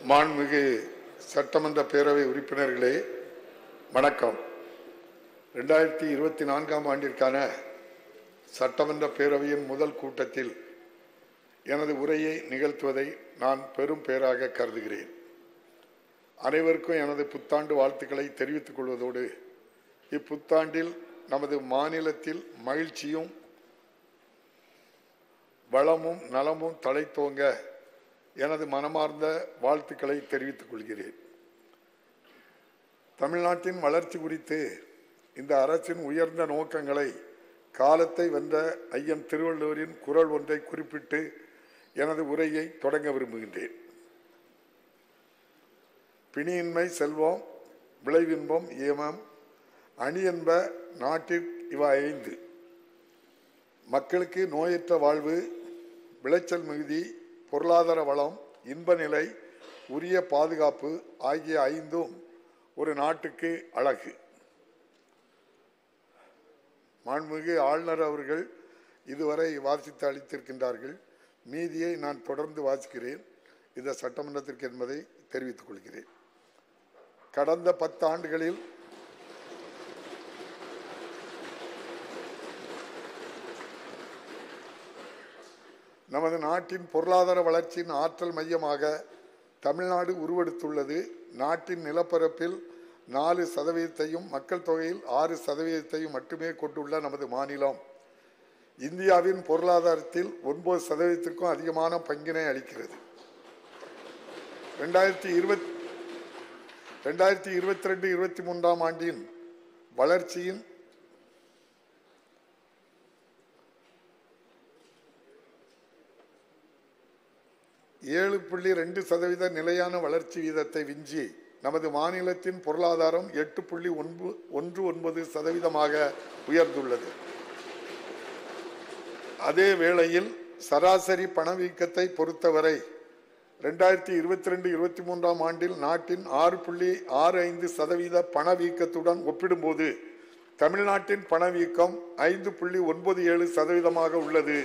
மாண்புமிகு சட்டமன்ற பேரவை உறுப்பினர்களே வணக்கம். 2024ஆம் ஆண்டிற்கான சட்டமன்ற பேரவையின் முதல் கூட்டத்தில் எனது உரையை நிகழ்த்துவதை நான் பெரும் பேராக கருதுகிறேன். அனைவருக்கும் எனது புத்தாண்டு வாழ்த்துக்களை தெரிவித்துக் கொள்வதோடு இப்புத்தாண்டில் நமது மாநிலத்தில் மகிழ்ச்சியும் வளமும் நலமும் தழைத்தோங்க எனது மனமார்ந்த வாழ்த்துக்களை தெரிவித்துக் கொள்கிறேன். தமிழ்நாட்டின் வளர்ச்சி குறித்து இந்த அரசின் உயர்ந்த நோக்கங்களை காலத்தை வென்ற ஐயன் திருவள்ளுவரின் குறள் ஒன்றை குறிப்பிட்டு எனது உரையை தொடங்க விரும்புகின்றேன். பிணியின்மை செல்வம், விளைவின்பம் ஏமம், அணி என்ப நாட்டில் இவை 5. மக்களுக்கு நோயற்ற வாழ்வு, விளைச்சல் மிகுதி, பொருளாதார வளம், இன்ப நிலை, உரிய பாதுகாப்பு ஆகிய 5ம் ஒரு நாட்டுக்கு அழகு. மாண்புமிகு ஆளுநர் அவர்கள் இதுவரை வாசித்து அளித்திருக்கின்றார்கள். மீதியை நான் தொடர்ந்து வாசிக்கிறேன் இந்த சட்டமன்றத்திற்கு என்பதை தெரிவித்துக் கொள்கிறேன். கடந்த 10 ஆண்டுகளில் நமது நாட்டின் பொருளாதார வளர்ச்சியின் ஆற்றல் மையமாக தமிழ்நாடு உருவெடுத்துள்ளது. நாட்டின் நிலப்பரப்பில் 4% மக்கள் தொகையில் 6% மட்டுமே கொண்டுள்ள நமது மாநிலம் இந்தியாவின் பொருளாதாரத்தில் 9%க்கும் அதிகமான பங்கினை அளிக்கிறது. 2022-23ஆம் ஆண்டின் வளர்ச்சியின் 7.2% நிலையான வளர்ச்சி வீதத்தை விஞ்சி நமது மாநிலத்தின் பொருளாதாரம் 8.19% உயர்ந்துள்ளது. அதே வேளையில் சராசரி பணவீக்கத்தை பொறுத்தவரை 2022-23ஆம் ஆண்டில் நாட்டின் 6.65% பணவீக்கத்துடன் ஒப்பிடும்போது தமிழ்நாட்டின் பணவீக்கம் 5.97% உள்ளது.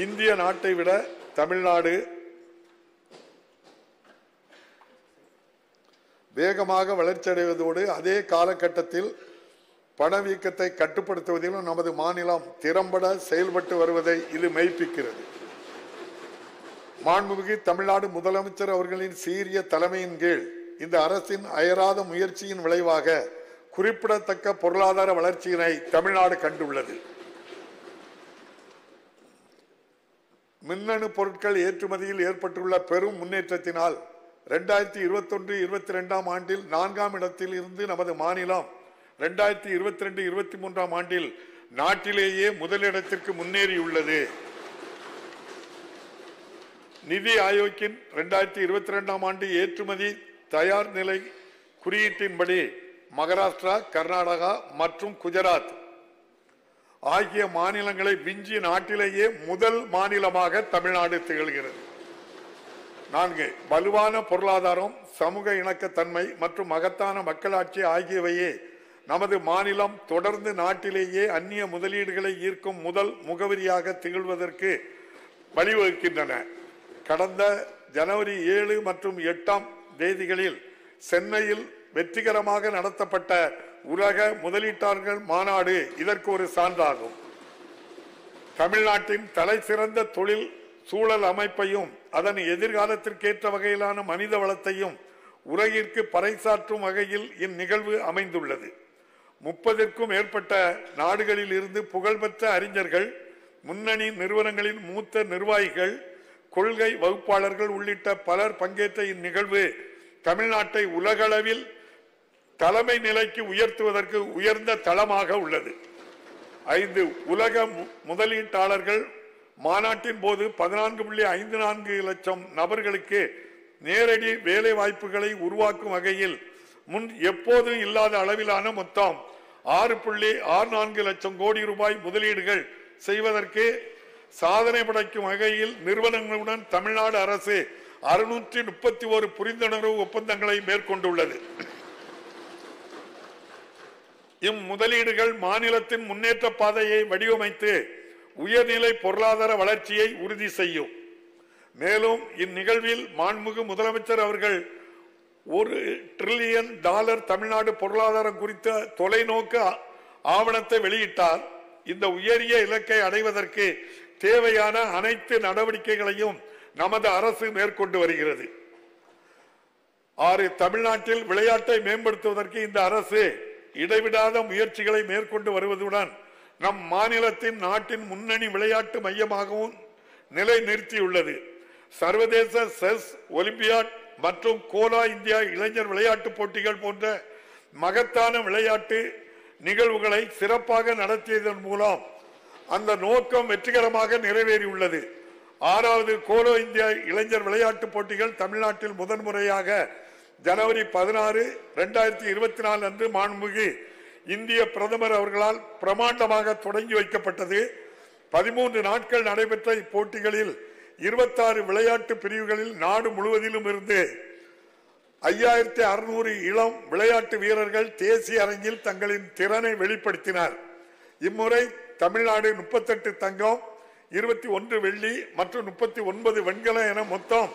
இந்திய நாட்டை விட தமிழ்நாடு வேகமாக வளர்ச்சியடைவதோடு அதே காலகட்டத்தில் பணவீக்கத்தை கட்டுப்படுத்துவதிலும் நமது மாநிலம் திறம்பட செயல்பட்டு வருவதை இது மெய்ப்பிக்கிறது. மாண்புமிகு தமிழ்நாடு முதலமைச்சர் அவர்களின் சீரிய தலைமையின் கீழ் இந்த அரசின் அயராத முயற்சியின் விளைவாக குறிப்பிடத்தக்க பொருளாதார வளர்ச்சியினை தமிழ்நாடு கண்டுள்ளது. மின்னணு பொருட்கள் ஏற்றுமதியில் ஏற்பட்டுள்ள பெரும் முன்னேற்றத்தினால் 2021-22ஆம் ஆண்டில் 4ஆம் இடத்தில் இருந்து நமது மாநிலம் 2022-23ஆம் ஆண்டில் நாட்டிலேயே முதலிடத்திற்கு முன்னேறியுள்ளது. நிதி ஆயோக்கின் 2022ஆம் ஆண்டு ஏற்றுமதி தயார் நிலை குறியீட்டின்படி மகாராஷ்டிரா, கர்நாடகா மற்றும் குஜராத் ஆகிய மாநிலங்களை விஞ்சி நாட்டிலேயே முதல் மாநிலமாக தமிழ்நாடு திகழ்கிறது. 4 வலுவான பொருளாதாரம், சமூக இணக்கத்தன்மை மற்றும் மகத்தான மக்களாட்சி ஆகியவையே நமது மாநிலம் தொடர்ந்து நாட்டிலேயே அந்நிய முதலீடுகளை ஈர்க்கும் முதல் முகவரியாக திகழ்வதற்கு வழிவகுக்கின்றன. கடந்த ஜனவரி 7 மற்றும் 8ஆம் தேதிகளில் சென்னையில் வெற்றிகரமாக நடத்தப்பட்ட உலக முதலீட்டாளர்கள் மாநாடு இதற்கு ஒரு சான்றாகும். தமிழ்நாட்டின் தலை சிறந்த தொழில் சூழல் அமைப்பையும் அதன் எதிர்காலத்திற்கேற்ற வகையிலான மனித வளத்தையும் உலகிற்கு பறைசாற்றும் வகையில் இந்நிகழ்வு அமைந்துள்ளது. 30க்கும் மேற்பட்ட நாடுகளில் இருந்து புகழ்பெற்ற அறிஞர்கள், முன்னணி நிறுவனங்களின் மூத்த நிர்வாகிகள், கொள்கை வகுப்பாளர்கள் உள்ளிட்ட பலர் பங்கேற்ற இந்நிகழ்வு தமிழ்நாட்டை உலகளவில் தலைமை நிலைக்கு உயர்த்துவதற்கு உயர்ந்த தளமாக உள்ளது. 5 உலக முதலீட்டாளர்கள் மாநாட்டின் போது 14.54 லட்சம் நபர்களுக்கு நேரடி வேலை வாய்ப்புகளை உருவாக்கும் வகையில் முன் எப்போதும் இல்லாத அளவிலான மொத்தம் 6.64 லட்சம் கோடி ரூபாய் முதலீடுகள் செய்வதற்கு சாதனை படைக்கும் வகையில் நிறுவனங்களுடன் தமிழ்நாடு அரசு 631 புரிந்துணர்வு ஒப்பந்தங்களை மேற்கொண்டுள்ளது. இம்முதலீடுகள் மாநிலத்தின் முன்னேற்ற பாதையை வடிவமைத்து உயர்நிலை பொருளாதார வளர்ச்சியை உறுதி செய்யும். மேலும் இந்நிகழ்வில் மாண்புமிகு முதலமைச்சர் அவர்கள் $1 டிரில்லியன் தமிழ்நாடு பொருளாதாரம் குறித்த தொலைநோக்கு ஆவணத்தை வெளியிட்டார். இந்த உயரிய இலக்கை அடைவதற்கு தேவையான அனைத்து நடவடிக்கைகளையும் நமது அரசு மேற்கொண்டு வருகிறது. தமிழ்நாட்டில் விளையாட்டை மேம்படுத்துவதற்கு இந்த அரசு இடைவிடாத முயற்சிகளை மேற்கொண்டு வருவதுடன் நம் மாநிலத்தின் நாட்டின் முன்னணி விளையாட்டு மையமாகவும் நிலை நிறுத்தியுள்ளது. சர்வதேச செஸ் ஒலிம்பியாட் மற்றும் கோலா இந்தியா இளைஞர் விளையாட்டு போட்டிகள் போன்ற மகத்தான விளையாட்டு நிகழ்வுகளை சிறப்பாக நடத்தியதன் மூலம் அந்த நோக்கம் வெற்றிகரமாக நிறைவேறியுள்ளது. 6வது கோலோ இந்தியா இளைஞர் விளையாட்டு போட்டிகள் தமிழ்நாட்டில் முதன்முறையாக ஜனவரி 16, 2024 அன்று மாண்புமிகு இந்திய பிரதமர் அவர்களால் பிரமாண்டமாக தொடங்கி வைக்கப்பட்டது. 13 நாட்கள் நடைபெற்ற இப்போட்டிகளில் 26 விளையாட்டு பிரிவுகளில் நாடு முழுவதிலும் இருந்து 5600 இளம் விளையாட்டு வீரர்கள் தேசிய அரங்கில் தங்களின் திறனை வெளிப்படுத்தினர். இம்முறை தமிழ்நாடு 38 தங்கம், 21 வெள்ளி மற்றும் 39 வெண்கலம் என மொத்தம்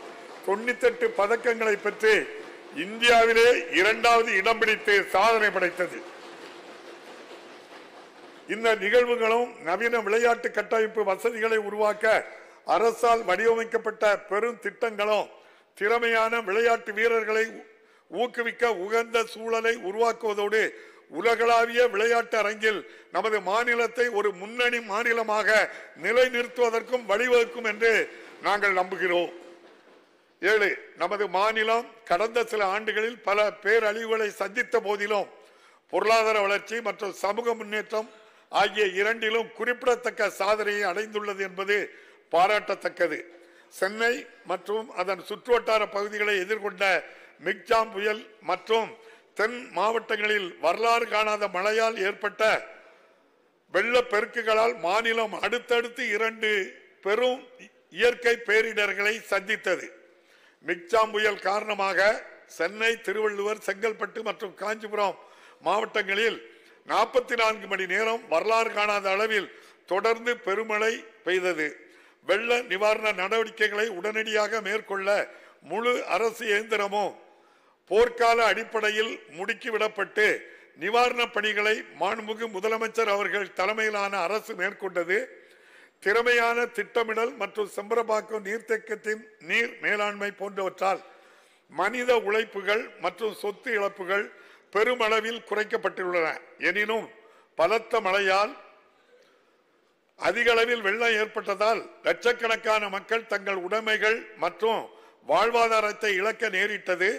98 பதக்கங்களை பெற்று இந்தியாவிலே 2வது இடம் பிடித்து சாதனை படைத்தது. இந்த நிகழ்வுகளும் நவீன விளையாட்டு கட்டமைப்பு வசதிகளை உருவாக்க அரசால் வடிவமைக்கப்பட்ட பெரும் திட்டங்களும் திறமையான விளையாட்டு வீரர்களை ஊக்குவிக்க உகந்த சூழலை உருவாக்குவதோடு உலகளாவிய விளையாட்டு அரங்கில் நமது மாநிலத்தை ஒரு முன்னணி மாநிலமாக நிலைநிறுத்துவதற்கும் வழிவகுக்கும் என்று நாங்கள் நம்புகிறோம். 7. நமது மாநிலம் கடந்த சில ஆண்டுகளில் பல பேரழிவுகளை சந்தித்த போதிலும் பொருளாதார வளர்ச்சி மற்றும் சமூக முன்னேற்றம் ஆகிய இரண்டிலும் குறிப்பிடத்தக்க சாதனையை அடைந்துள்ளது என்பது பாராட்டத்தக்கது. சென்னை மற்றும் அதன் சுற்றுவட்டார பகுதிகளை எதிர்கொண்ட மிக்ஜாம் புயல் மற்றும் தென் மாவட்டங்களில் வரலாறு காணாத மழையால் ஏற்பட்ட வெள்ளப்பெருக்குகளால் மாநிலம் அடுத்தடுத்து 2 பெரும் இயற்கை பேரிடர்களை சந்தித்தது. மிக்ஜாம் புயல் காரணமாக சென்னை, திருவள்ளூர், செங்கல்பட்டு மற்றும் காஞ்சிபுரம் மாவட்டங்களில் 44 மணி நேரம் வரலாறு காணாத அளவில் தொடர்ந்து பெருமழை பெய்தது. வெள்ள நிவாரண நடவடிக்கைகளை உடனடியாக மேற்கொள்ள முழு அரசு இயந்திரமும் போர்க்கால அடிப்படையில் முடுக்கிவிடப்பட்டு நிவாரண பணிகளை மாண்புமிகு முதலமைச்சர் அவர்கள் தலைமையிலான அரசு மேற்கொண்டது. திறமையான திட்டமிடல் மற்றும் செம்பரம்பாக்கம் நீர்த்தேக்கத்தின் நீர் மேலாண்மை போன்றவற்றால் மனித உழைப்புகள் மற்றும் சொத்து இழப்புகள் பெருமளவில் குறைக்கப்பட்டுள்ளன. எனினும் பலத்த மழையால் அதிக அளவில் வெள்ளம் ஏற்பட்டதால் லட்சக்கணக்கான மக்கள் தங்கள் உடைமைகள் மற்றும் வாழ்வாதாரத்தை இழக்க நேரிட்டது.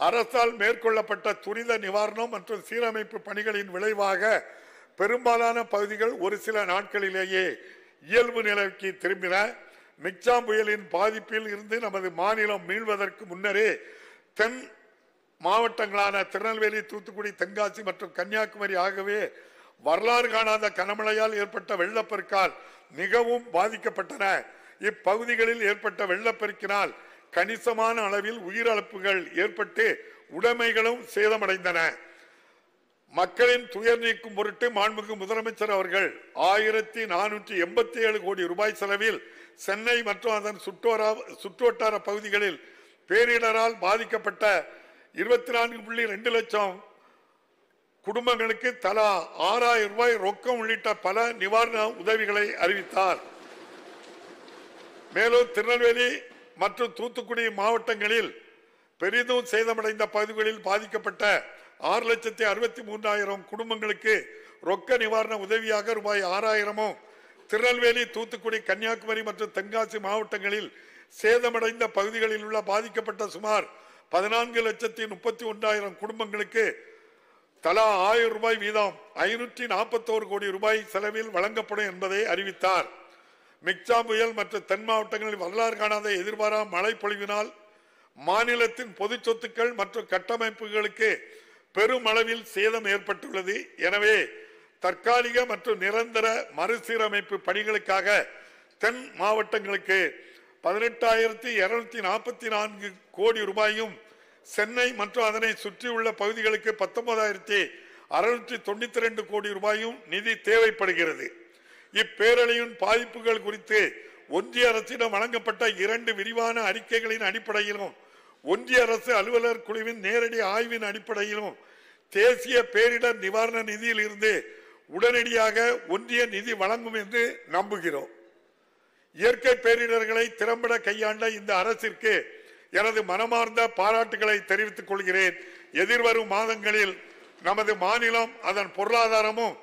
அரசால் மேற்கொள்ளப்பட்ட துரித நிவாரணம் மற்றும் சீரமைப்பு பணிகளின் விளைவாக பெரும்பாலான பகுதிகள் ஒரு சில நாட்களிலேயே இயல்பு நிலைக்கு திரும்பின. மிக்ஜாம் புயலின் பாதிப்பில் இருந்து நமது மாநிலம் மீள்வதற்கு முன்னரே தென் மாவட்டங்களான திருநெல்வேலி, தூத்துக்குடி, தென்காசி மற்றும் கன்னியாகுமரி ஆகவே வரலாறு காணாத கனமழையால் ஏற்பட்ட வெள்ளப்பெருக்கால் மிகவும் பாதிக்கப்பட்டன. இப்பகுதிகளில் ஏற்பட்ட வெள்ளப்பெருக்கினால் கணிசமான அளவில் உயிரிழப்புகள் ஏற்பட்டு உடைமைகளும் சேதமடைந்தன. மக்களின் துயர் நீக்கும் பொருட்டு மாண்புமிகு முதலமைச்சர் அவர்கள் 1487 கோடி ரூபாய் செலவில் சென்னை மற்றும் அதன் சுற்றுவட்டார பகுதிகளில் பேரிடரால் பாதிக்கப்பட்ட 24.2 லட்சம் குடும்பங்களுக்கு தலா 6000 ரூபாய் ரொக்கம் உள்ளிட்ட பல நிவாரண உதவிகளை அறிவித்தார். மேலும் திருநெல்வேலி மற்றும் தூத்துக்குடி மாவட்டங்களில் பெரிதும் சேதமடைந்த பகுதிகளில் பாதிக்கப்பட்ட 6,63,000 குடும்பங்களுக்கு ரொக்க நிவாரண உதவியாக ரூபாய் 6000 திருநெல்வேலி, தூத்துக்குடி, கன்னியாகுமரி மற்றும் தென்காசி மாவட்டங்களில் சேதமடைந்த பகுதிகளில் உள்ள பாதிக்கப்பட்ட சுமார் 14,31,000 குடும்பங்களுக்கு தலா 1000 ரூபாய் வீதம் 541 கோடி ரூபாய் செலவில் வழங்கப்படும் என்பதை அறிவித்தார். மிக்ஜாம் புயல் மற்றும் தென் மாவட்டங்களில் வரலாறு காணாத எதிர்பாரா மழை பொழிவினால் மாநிலத்தின் பொது சொத்துக்கள் மற்றும் கட்டமைப்புகளுக்கு பெருமளவில் சேதம் ஏற்பட்டுள்ளது. எனவே தற்காலிக மற்றும் நிரந்தர மறுசீரமைப்பு பணிகளுக்காக தென் மாவட்டங்களுக்கு 18,244 கோடி ரூபாயும், சென்னை மற்றும் அதனை சுற்றியுள்ள பகுதிகளுக்கு 19,692 கோடி ரூபாயும் நிதி தேவைப்படுகிறது. இப்பேரழிவின் பாதிப்புகள் குறித்து ஒன்றிய அரசிடம் வழங்கப்பட்ட 2 விரிவான அறிக்கைகளின் அடிப்படையிலும் ஒன்றிய அரசு அலுவலர் குழுவின் நேரடி ஆய்வின் அடிப்படையிலும் தேசிய பேரிடர் நிவாரண நிதியில் இருந்து உடனடியாக ஒன்றிய நிதி வழங்கும் என்று நம்புகிறோம். இயற்கை பேரிடர்களை திறம்பட கையாண்ட இந்த அரசிற்கு எனது மனமார்ந்த பாராட்டுகளை தெரிவித்துக் கொள்கிறேன். எதிர்வரும் மாதங்களில் நமது மாநிலம் அதன் பொருளாதாரமும்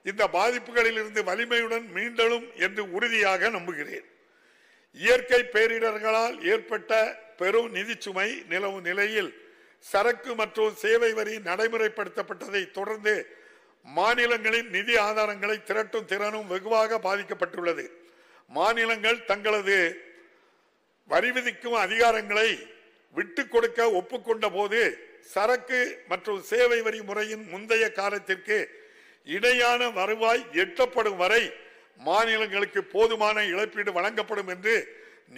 இந்த பாதிப்புகளில் இருந்து வலிமையுடன் மீண்டலும் என்று உறுதியாக நம்புகிறேன். இயற்கை பேரிடர்களால் ஏற்பட்ட பெரும் நிதி சுமை நிலவும் நிலையில் சரக்கு மற்றும் சேவை வரி நடைமுறைப்படுத்தப்பட்டதை தொடர்ந்து மாநிலங்களின் நிதி ஆதாரங்களை திரட்டும் திறனும் வெகுவாக பாதிக்கப்பட்டுள்ளது. மாநிலங்கள் தங்களது வரி விதிக்கும் அதிகாரங்களை விட்டுக் கொடுக்க ஒப்புக்கொண்ட போது சரக்கு மற்றும் சேவை வரி முறையின் முந்தைய காலத்திற்கு இணையான வருவாய் எட்டப்படும் வரை மாநிலங்களுக்கு போதுமான இழப்பீடு வழங்கப்படும் என்று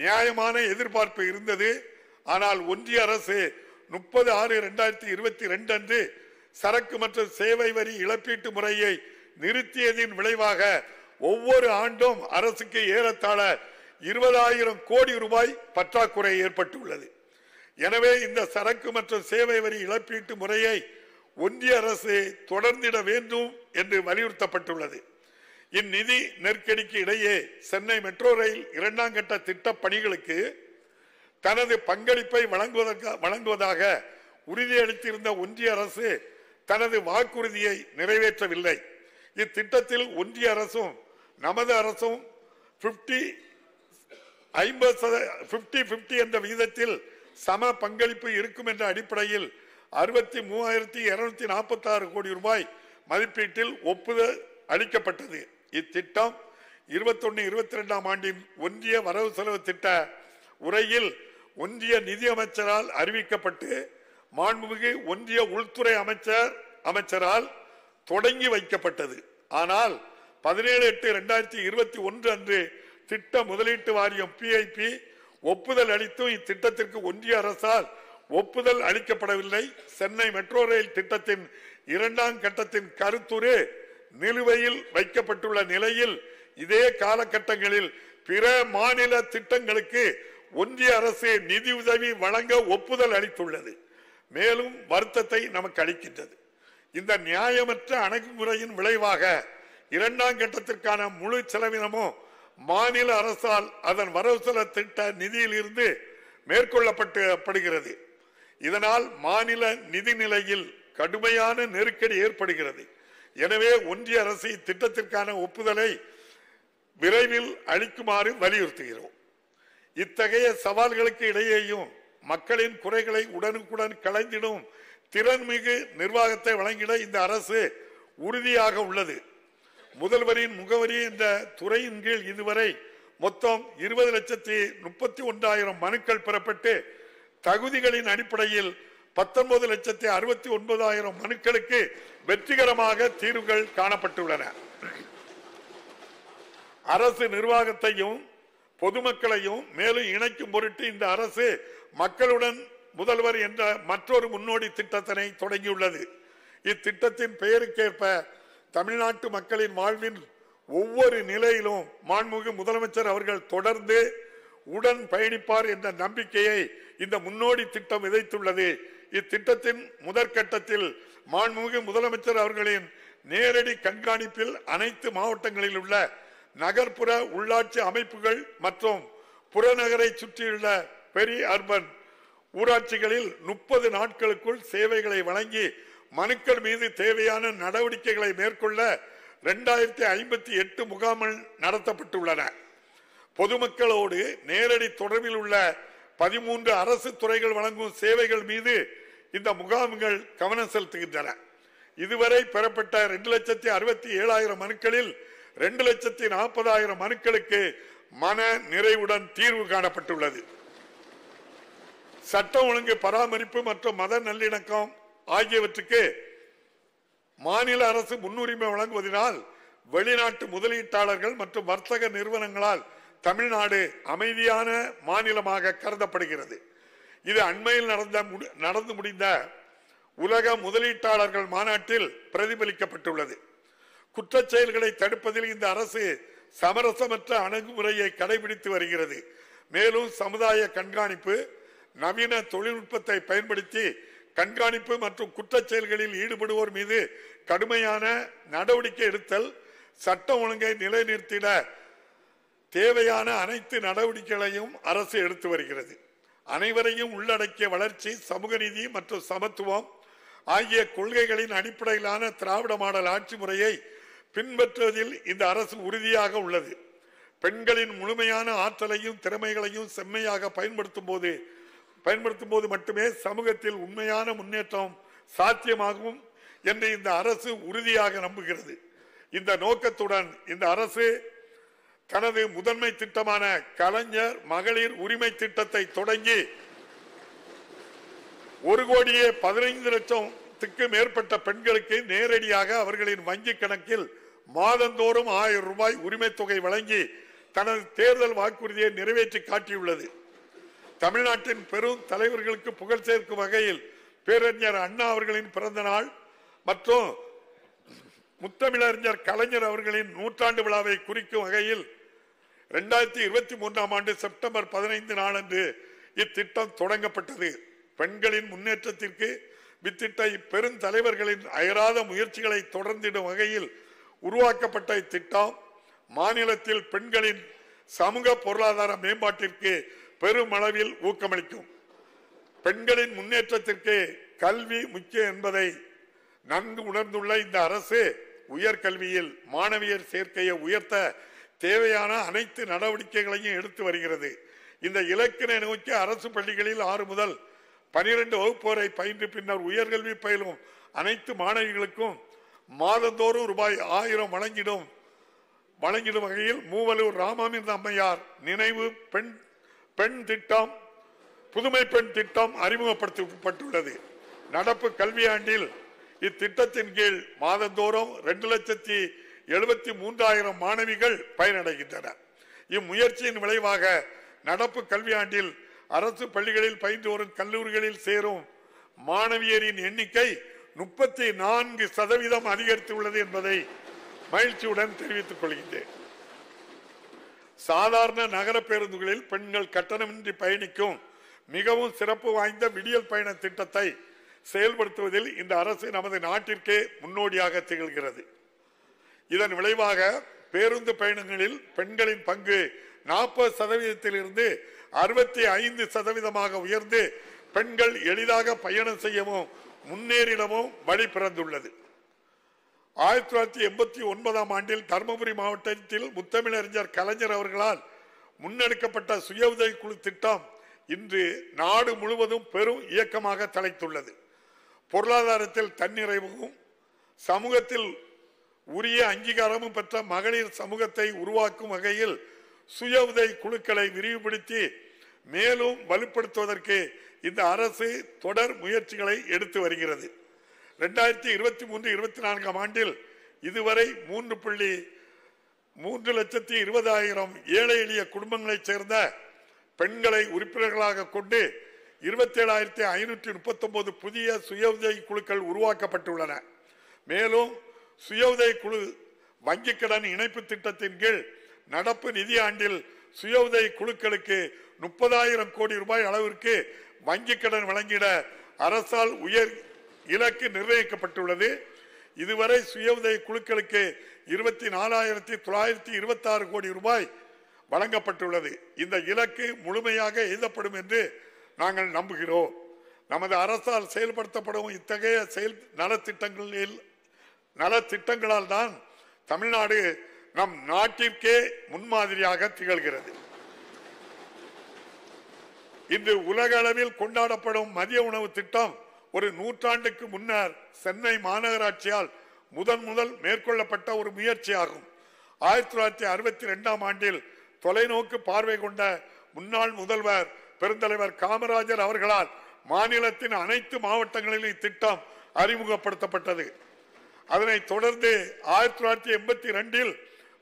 நியாயமான எதிர்பார்ப்பு இருந்தது. ஆனால் ஒன்றிய அரசு 30/6/2022 அன்று சரக்கு மற்றும் சேவை வரி இழப்பீட்டு முறையை நிறுத்தியதின் விளைவாக ஒவ்வொரு ஆண்டும் அரசுக்கு ஏறத்தாழ 20,000 கோடி ரூபாய் பற்றாக்குறை ஏற்பட்டுள்ளது. எனவே இந்த சரக்கு மற்றும் சேவை வரி இழப்பீட்டு முறையை ஒன்றிய அரசு தொடர்ந்திட வேண்டும் என்று வலியுறுத்தப்பட்டுள்ளது. இந்நிதி நெருக்கடிக்கு இடையே சென்னை மெட்ரோ ரயில் 2ஆம் கட்ட திட்ட பணிகளுக்கு தனது பங்களிப்பை வழங்குவதாக உறுதியளித்திருந்த ஒன்றிய அரசு தனது வாக்குறுதியை நிறைவேற்றவில்லை. இத்திட்டத்தில் ஒன்றிய அரசும் நமது அரசும் 50-50 என்ற விகிதத்தில் சம பங்களிப்பு இருக்கும் என்ற அடிப்படையில் 63,246 கோடி ரூபாய் மதிப்பீட்டில் ஒப்புதல் அளிக்கப்பட்டது. இத்திட்டம் 21-22 ஆண்டின் ஒன்றிய வரவு செலவு திட்ட உரையில் ஒன்றிய நிதி அமைச்சரால் அறிவிக்கப்பட்டு மாண்புமிகு ஒன்றிய உள்துறை அமைச்சரால் தொடங்கி வைக்கப்பட்டது. ஆனால் 17/8/2021 அன்று திட்ட முதலீட்டு வாரியம் PIP ஒப்புதல் அளித்தும் இத்திட்டத்திற்கு ஒன்றிய அரசால் ஒப்புதல் அளிக்கப்படவில்லை. சென்னை மெட்ரோ ரயில் திட்டத்தின் 2ஆம் கட்டத்தின் கருத்துரு நிலுவையில் வைக்கப்பட்டுள்ள நிலையில் இதே காலகட்டங்களில் பிற மாநில திட்டங்களுக்கு ஒன்றிய அரசு நிதி உதவி வழங்க ஒப்புதல் அளித்துள்ளது. மேலும் வருத்தத்தை நமக்கு அளிக்கின்றது. இந்த நியாயமற்ற அணுகுமுறையின் விளைவாக 2ஆம் கட்டத்திற்கான முழு செலவினமும் மாநில அரசால் அதன் வரவு செலவு திட்ட நிதியில் இருந்து மேற்கொள்ளப்படுகிறது. இதனால் மாநில நிதி நிலையில் கடுமையான நெருக்கடி ஏற்படுகிறது. எனவே ஒன்றிய அரசு இத்திட்டத்திற்கான ஒப்புதலை விரைவில் அளிக்குமாறு வலியுறுத்துகிறோம். இத்தகைய சவால்களுக்கு இடையேயும் மக்களின் குறைகளை உடனுக்குடன் களைந்திடும் திறன்மிகு நிர்வாகத்தை வழங்கிட இந்த அரசு உறுதியாக உள்ளது. முதல்வரின் முகவரி என்ற துறையின் கீழ் இதுவரை மொத்தம் 20,31,000 மனுக்கள் பெறப்பட்டு தகுதிகளின் அடிப்படையில் 19,69,000 மனுக்களுக்கு வெற்றிகரமாக தீர்வுகள் காணப்பட்டுள்ளன. அரசு நிர்வாகத்தையும் பொதுமக்களையும் மேலும் இணைக்கும் பொருட்டு இந்த அரசு மக்களுடன் முதல்வர் என்ற மற்றொரு முன்னோடி திட்டத்தினை தொடங்கியுள்ளது. இத்திட்டத்தின் பெயருக்கேற்ப தமிழ்நாட்டு மக்களின் வாழ்வின் ஒவ்வொரு நிலையிலும் மாண்புமிகு முதலமைச்சர் அவர்கள் தொடர்ந்து உடன் பயணிப்பார் என்ற நம்பிக்கையை இந்த முன்னோடி திட்டம் விதைத்துள்ளது. இத்திட்டத்தின் முதற்கட்டத்தில் மாண்புமிகு முதலமைச்சர் அவர்களின் நேரடி கண்காணிப்பில் அனைத்து மாவட்டங்களில் உள்ள நகர்ப்புற உள்ளாட்சி அமைப்புகள் மற்றும் புறநகரை சுற்றியுள்ள பெரிய அர்பன் ஊராட்சிகளில் 30 நாட்களுக்குள் சேவைகளை வழங்கி மனுக்கள் மீது தேவையான நடவடிக்கைகளை மேற்கொள்ள 2058 முகாம்கள் நடத்தப்பட்டுள்ளன. பொதுமக்களோடு நேரடி தொடர்பில் உள்ள 13 அரசு துறைகள் வழங்கும் சேவைகள் மீது இந்த முகாம்கள் கவனம் செலுத்துகின்றன. இதுவரை பெறப்பட்ட 2,67,000 மனுக்களில் 2,40,000 மனுக்களுக்கு மன நிறைவுடன் தீர்வு காணப்பட்டுள்ளது. சட்டம் ஒழுங்கு பராமரிப்பு மற்றும் மத நல்லிணக்கம் ஆகியவற்றுக்கு மாநில அரசு முன்னுரிமை வழங்குவதனால் வெளிநாட்டு முதலீட்டாளர்கள் மற்றும் வர்த்தக நிறுவனங்களால் தமிழ்நாடு அமைதியான மாநிலமாக கருதப்படுகிறது. இது அண்மையில் நடந்து முடிந்த உலக முதலீட்டாளர்கள் மாநாட்டில் பிரதிபலிக்கப்பட்டுள்ளது. குற்றச் செயல்களை தடுப்பதில் இந்த அரசு சமரசமற்ற அணுகுமுறையை கடைபிடித்து வருகிறது. மேலும் சமுதாய கண்காணிப்பு, நவீன தொழில்நுட்பத்தை பயன்படுத்தி கண்காணிப்பு மற்றும் குற்றச் செயல்களில் ஈடுபடுவோர் மீது கடுமையான நடவடிக்கை எடுத்தல், சட்டம் ஒழுங்கை நிலைநிறுத்திட தேவையான அனைத்து நடவடிக்கைகளையும் அரசு எடுத்து வருகிறது. அனைவரையும் உள்ளடக்கிய வளர்ச்சி, சமூக நீதி மற்றும் சமத்துவம் ஆகிய கொள்கைகளின் அடிப்படையிலான திராவிட மாடல் ஆட்சி முறையை பின்பற்றுவதில் இந்த அரசு உறுதியாக உள்ளது. பெண்களின் முழுமையான ஆற்றலையும் திறமைகளையும் செம்மையாக பயன்படுத்தும் போது மட்டுமே சமூகத்தில் உண்மையான முன்னேற்றம் சாத்தியமாகும் என்று இந்த அரசு உறுதியாக நம்புகிறது. இந்த நோக்கத்துடன் இந்த அரசு தனது முதன்மை திட்டமான கலைஞர் மகளிர் உரிமை திட்டத்தை தொடங்கி 1,15,00,000 மேற்பட்ட பெண்களுக்கு நேரடியாக அவர்களின் வங்கி கணக்கில் மாதந்தோறும் 1000 ரூபாய் உரிமை தொகை வழங்கி தனது தேர்தல் வாக்குறுதியை நிறைவேற்றி காட்டியுள்ளது. தமிழ்நாட்டின் பெரும் தலைவர்களுக்கு புகழ் சேர்க்கும் வகையில் பேரறிஞர் அண்ணா அவர்களின் பிறந்த நாள் மற்றும் முத்தமிழறிஞர் கலைஞர் அவர்களின் 100ஆண்டு விழாவை குறிக்கும் வகையில் 2023ஆம் ஆண்டு செப்டம்பர் 15 நாளன்று இத்திட்டம் தொடங்கப்பட்டது. பெண்களின் முன்னேற்றத்திற்கு வித்திட்ட பெருந்தலைவர்களின் அயராத முயற்சிகளை தொடர்ந்திடும் வகையில் உருவாக்கப்பட்ட இத்திட்டம் மாநிலத்தில் பெண்களின் சமூக பொருளாதார மேம்பாட்டிற்கு பெருமளவில் ஊக்கமளிக்கும். பெண்களின் முன்னேற்றத்திற்கு கல்வி முக்கியம் என்பதை நன்கு உணர்ந்துள்ள இந்த அரசு உயர்கல்வியில் மாணவியர் சேர்க்கையை உயர்த்த தேவையான அனைத்து நடவடிக்கைகளையும் எடுத்து வருகிறது. இந்த இலக்கினை நோக்கி அரசு பள்ளிகளில் 6 முதல் 12 வகுப்பு வரை பயின்று பின்னர் உயர்கல்வி பயிலும் அனைத்து மாணவிகளுக்கும் மாதந்தோறும் ரூபாய் 1000 வழங்கிடும் வகையில் மூவலூர் ராமாமிர்த அம்மையார் நினைவு பெண் திட்டம், புதுமை பெண் திட்டம் அறிமுகப்படுத்தப்பட்டுள்ளது. நடப்பு கல்வியாண்டில் இத்திட்டத்தின் கீழ் மாதந்தோறும் 2,73,000 மாணவிகள் பயனடைகின்றனர். இம்முயற்சியின் விளைவாக நடப்பு கல்வியாண்டில் அரசு பள்ளிகளில் பயின்று வரும் கல்லூரிகளில் சேரும் மாணவியரின் எண்ணிக்கை 34% அதிகரித்துள்ளது என்பதை மகிழ்ச்சியுடன் தெரிவித்துக் கொள்கின்றேன். சாதாரண நகர பேருந்துகளில் பெண்கள் கட்டணமின்றி பயணிக்கும் மிகவும் சிறப்பு வாய்ந்த விடியல் பயண திட்டத்தை செயல்படுத்துவதில் இந்த அரசு நமது நாட்டிற்கே முன்னோடியாக திகழ்கிறது. இதன் விளைவாக பேருந்து பயணங்களில் பெண்களின் பங்கு 40%இருந்து 65% உயர்ந்து பெண்கள் எளிதாக பயணம் செய்யவும் முன்னேறிடவும் வழி பிறந்துள்ளது. 1989ஆம் ஆண்டில் தருமபுரி மாவட்டத்தில் முத்தமிழறிஞர் கலைஞர் அவர்களால் முன்னெடுக்கப்பட்ட சுய உதவி குழு திட்டம் இன்று நாடு முழுவதும் பெரும் இயக்கமாக தலைத்துள்ளது. பொருளாதாரத்தில் தன்னிறைவும் சமூகத்தில் உரிய அங்கீகாரமும் பெற்ற மகளிர் சமூகத்தை உருவாக்கும் வகையில் சுய உதவி குழுக்களை விரிவுபடுத்தி மேலும் வலுப்படுத்துவதற்கு இந்த அரசு தொடர் முயற்சிகளை எடுத்து வருகிறது. 2023-24ஆம் ஆண்டில் இதுவரை 3,20,000 ஏழை எளிய குடும்பங்களைச் சேர்ந்த பெண்களை உறுப்பினர்களாக கொண்டு 27,539 புதிய சுய உதவி குழுக்கள் உருவாக்கப்பட்டுள்ளன. மேலும் சுய உதவி குழு வங்கிக் கடன் இணைப்பு திட்டத்தின் கீழ் நடப்பு நிதி ஆண்டில் சுய உதவி குழுக்களுக்கு 30,000 கோடி ரூபாய் அளவிற்கு வங்கிக் கடன் வழங்கிட அரசால் உயர் இலக்கு நிர்ணயிக்கப்பட்டுள்ளது. இதுவரை சுய உதவி குழுக்களுக்கு 24,926 கோடி ரூபாய் வழங்கப்பட்டுள்ளது. இந்த இலக்கு முழுமையாக எய்தப்படும் என்று நாங்கள் நம்புகிறோம். நமது அரசால் செயல்படுத்தப்படும் இத்தகைய நலத்திட்டங்களால் தான் தமிழ்நாடு நம் நாட்டிற்கே முன்மாதிரியாக திகழ்கிறது. இன்று உலக அளவில் கொண்டாடப்படும் மதிய உணவு திட்டம் ஒரு 100 ஆண்டுக்கு முன்னர் சென்னை மாநகராட்சியால் முதல் மேற்கொள்ளப்பட்ட ஒரு முயற்சியாகும். 1962ஆம் ஆண்டில் தொலைநோக்கு பார்வை கொண்ட முன்னாள் முதல்வர் பெருந்தலைவர் காமராஜர் அவர்களால் மாநிலத்தின் அனைத்து மாவட்டங்களிலும் இத்திட்டம் அறிமுகப்படுத்தப்பட்டது. அதனைத் தொடர்ந்து 1982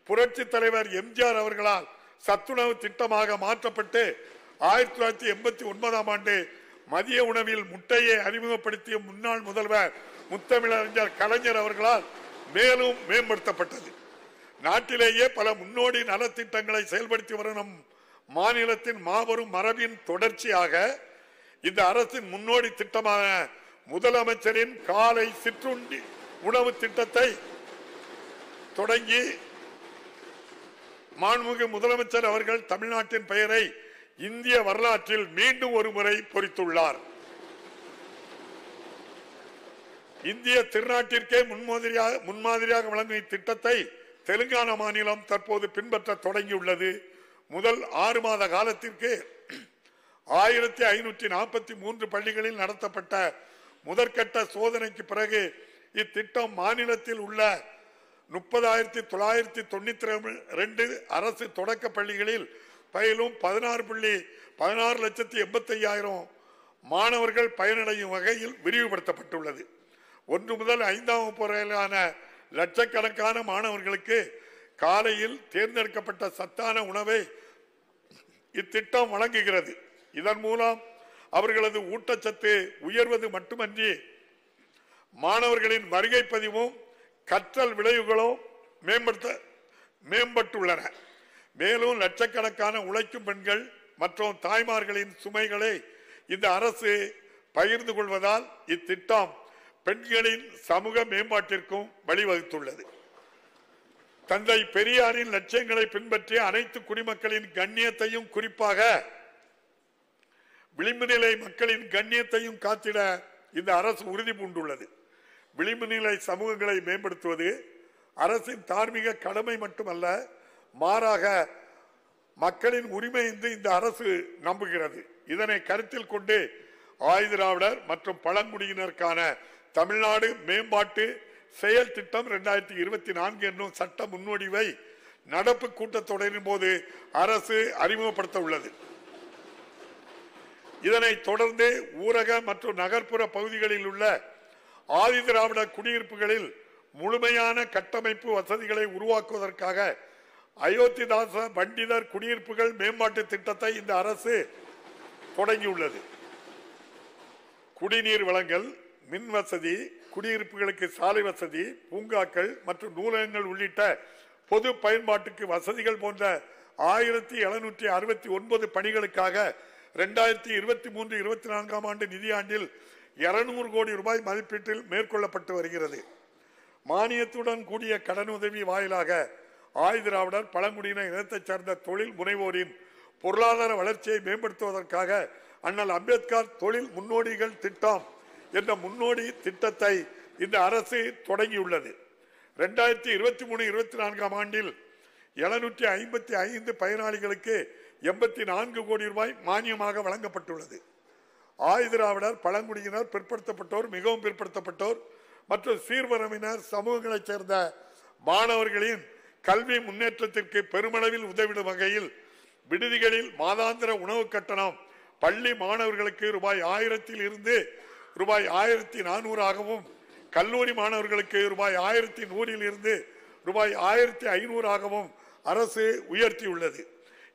புரட்சி தலைவர் எம்ஜிஆர் அவர்களால் சத்துணவு திட்டமாக மாற்றப்பட்டு 1989 ஆண்டு மதிய உணவில் முட்டையை அறிமுகப்படுத்திய முன்னாள் முதல்வர் முத்தமிழறிஞர் கலைஞர் அவர்களால் மேலும் மேம்படுத்தப்பட்டது. நாட்டிலேயே பல முன்னோடி நலத்திட்டங்களை செயல்படுத்தி வரும் நம் மாநிலத்தின் மாபெரும் மரபின் தொடர்ச்சியாக இந்த அரசின் முன்னோடி திட்டமான முதலமைச்சரின் காலை சிற்றுண்டி உணவு திட்டத்தை தொடங்கி மாண்புமிகு முதலமைச்சர் அவர்கள் தமிழ்நாட்டின் பெயரை இந்திய வரலாற்றில் மீண்டும் ஒரு முறை பொறித்துள்ளார். இந்திய திருநாட்டிற்கே முன்மாதிரியாக வழங்கும் இத்திட்டத்தை தெலுங்கானா மாநிலம் தற்போது பின்பற்ற தொடங்கியுள்ளது. முதல் 6 மாத காலத்திற்கு 1543 பள்ளிகளில் நடத்தப்பட்ட முதற்கட்ட சோதனைக்கு பிறகு இத்திட்டம் மாநிலத்தில் உள்ள 30,992 அரசு தொடக்க பள்ளிகளில் பயிலும் 16,85,000 மாணவர்கள் பயனடையும் வகையில் விரிவுபடுத்தப்பட்டுள்ளது. 1 முதல் 5ஆம் வகுப்பு வரையிலான லட்சக்கணக்கான மாணவர்களுக்கு காலையில் தேர்ந்தெடுக்கப்பட்ட சத்தான உணவை இத்திட்டம் வழங்குகிறது. இதன் மூலம் அவர்களது ஊட்டச்சத்து உயர்வது மட்டுமன்றி மாணவர்களின் வருகை பதிவும் கற்றல் விளைவுகளும் மேம்பட்டுள்ளன. மேலும் லட்சக்கணக்கான உழைக்கும் பெண்கள் மற்றும் தாய்மார்களின் சுமைகளை இந்த அரசு பகிர்ந்து கொள்வதால் இத்திட்டம் பெண்களின் சமூக மேம்பாட்டிற்கும் வழிவகுத்துள்ளது. தந்தை பெரியாரின் லட்சியங்களை பின்பற்றி அனைத்து குடிமக்களின் கண்ணியத்தையும், குறிப்பாக விளிம்பு நிலை மக்களின் கண்ணியத்தையும் காத்திட இந்த அரசு உறுதி பூண்டுள்ளது. விளிம்பு நிலை சமூகங்களை மேம்படுத்துவது அரசின் தார்மீக கடமை மட்டுமல்ல, மாறாக மக்களின் உரிமை என்று இந்த அரசு நம்புகிறது. இதனை கருத்தில் கொண்டு ஆதிதிராவிடர் மற்றும் பழங்குடியினருக்கான தமிழ்நாடு மேம்பாட்டு செயல் திட்டம் 2024 என்னும் சட்ட முன்வடிவை நடப்பு கூட்டத்தொடரின் போது அரசு அறிமுகப்படுத்த உள்ளது. இதனைத் தொடர்ந்து ஊரக மற்றும் நகர்ப்புற பகுதிகளில் உள்ள ஆதிதிராவிட குடியிருப்புகளில் முழுமையான கட்டமைப்பு வசதிகளை உருவாக்குவதற்காக அயோத்திதாச பண்டிதர் குடியிருப்புகள் மேம்பாட்டு திட்டத்தை இந்த அரசு தொடங்கியுள்ளது. குடிநீர் வழங்கல், மின் வசதி, குடியிருப்புகளுக்கு சாலை வசதி, பூங்காக்கள் மற்றும் நூலகங்கள் உள்ளிட்ட பொது பயன்பாட்டுக்கு வசதிகள் போன்ற 1769 பணிகளுக்காக 2023-24 ஆண்டு நிதியாண்டில் 200 கோடி ரூபாய் மதிப்பீட்டில் மேற்கொள்ளப்பட்டு வருகிறது. மானியத்துடன் கூடிய கடன் உதவி வாயிலாக ஆதிதிராவிடர் பழங்குடியின இனத்தைச் சேர்ந்த தொழில் முனைவோரின் பொருளாதார வளர்ச்சியை மேம்படுத்துவதற்காக அண்ணல் அம்பேத்கர் தொழில் முன்னோடிகள் திட்டம் என்ற முன்னோடி திட்டத்தை இந்த அரசு தொடங்கியுள்ளது. 2023-24 ஆண்டில் 755 பயனாளிகளுக்கு 84 கோடி ரூபாய் மானியமாக வழங்கப்பட்டுள்ளது. ஆதிதிராவிடர் பழங்குடியினர், பிற்படுத்தப்பட்டோர், மிகவும் பிற்படுத்தப்பட்டோர் மற்றும் சீர்மரபினர் சமூகங்களைச் சேர்ந்த மாணவர்களின் கல்வி முன்னேற்றத்திற்கு பெருமளவில் உதவிடும் வகையில் விடுதிகளில் மாதாந்திர உணவு கட்டணம் பள்ளி மாணவர்களுக்கு ரூபாய் 1000 இருந்து ரூபாய் 1400 ஆகவும், கல்லூரி மாணவர்களுக்கு ரூபாய் 1100 இருந்து ரூபாய் 1500 ஆகவும் அரசு உயர்த்தியுள்ளது.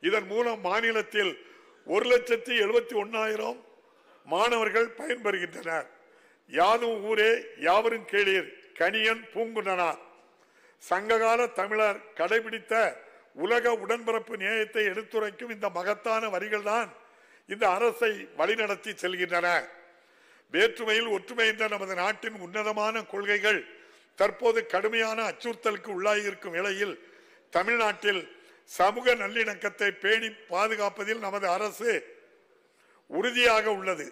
இதன் மூலம் மாநிலத்தில் 1,71,000 மாணவர்கள் பயன்பெறுகின்றனர். யாதும் ஊரே யாவரும் கேளீர், கணியன் பூங்குன்றனார். சங்ககால தமிழர் கடைபிடித்த உலக உடன்பிறப்பு நியாயத்தை எடுத்துரைக்கும் இந்த மகத்தான வரிகள் தான் இந்த அரசை வழிநடத்தி செல்கின்றன. வேற்றுமையில் ஒற்றுமை என்ற நமது நாட்டின் உன்னதமான கொள்கைகள் தற்போது கடுமையான அச்சுறுத்தலுக்கு உள்ளாகியிருக்கும் வேளையில் தமிழ்நாட்டில் சமூக நல்லிணக்கத்தை பேணி பாதுகாப்பதில் நமது அரசு உறுதியாக உள்ளது.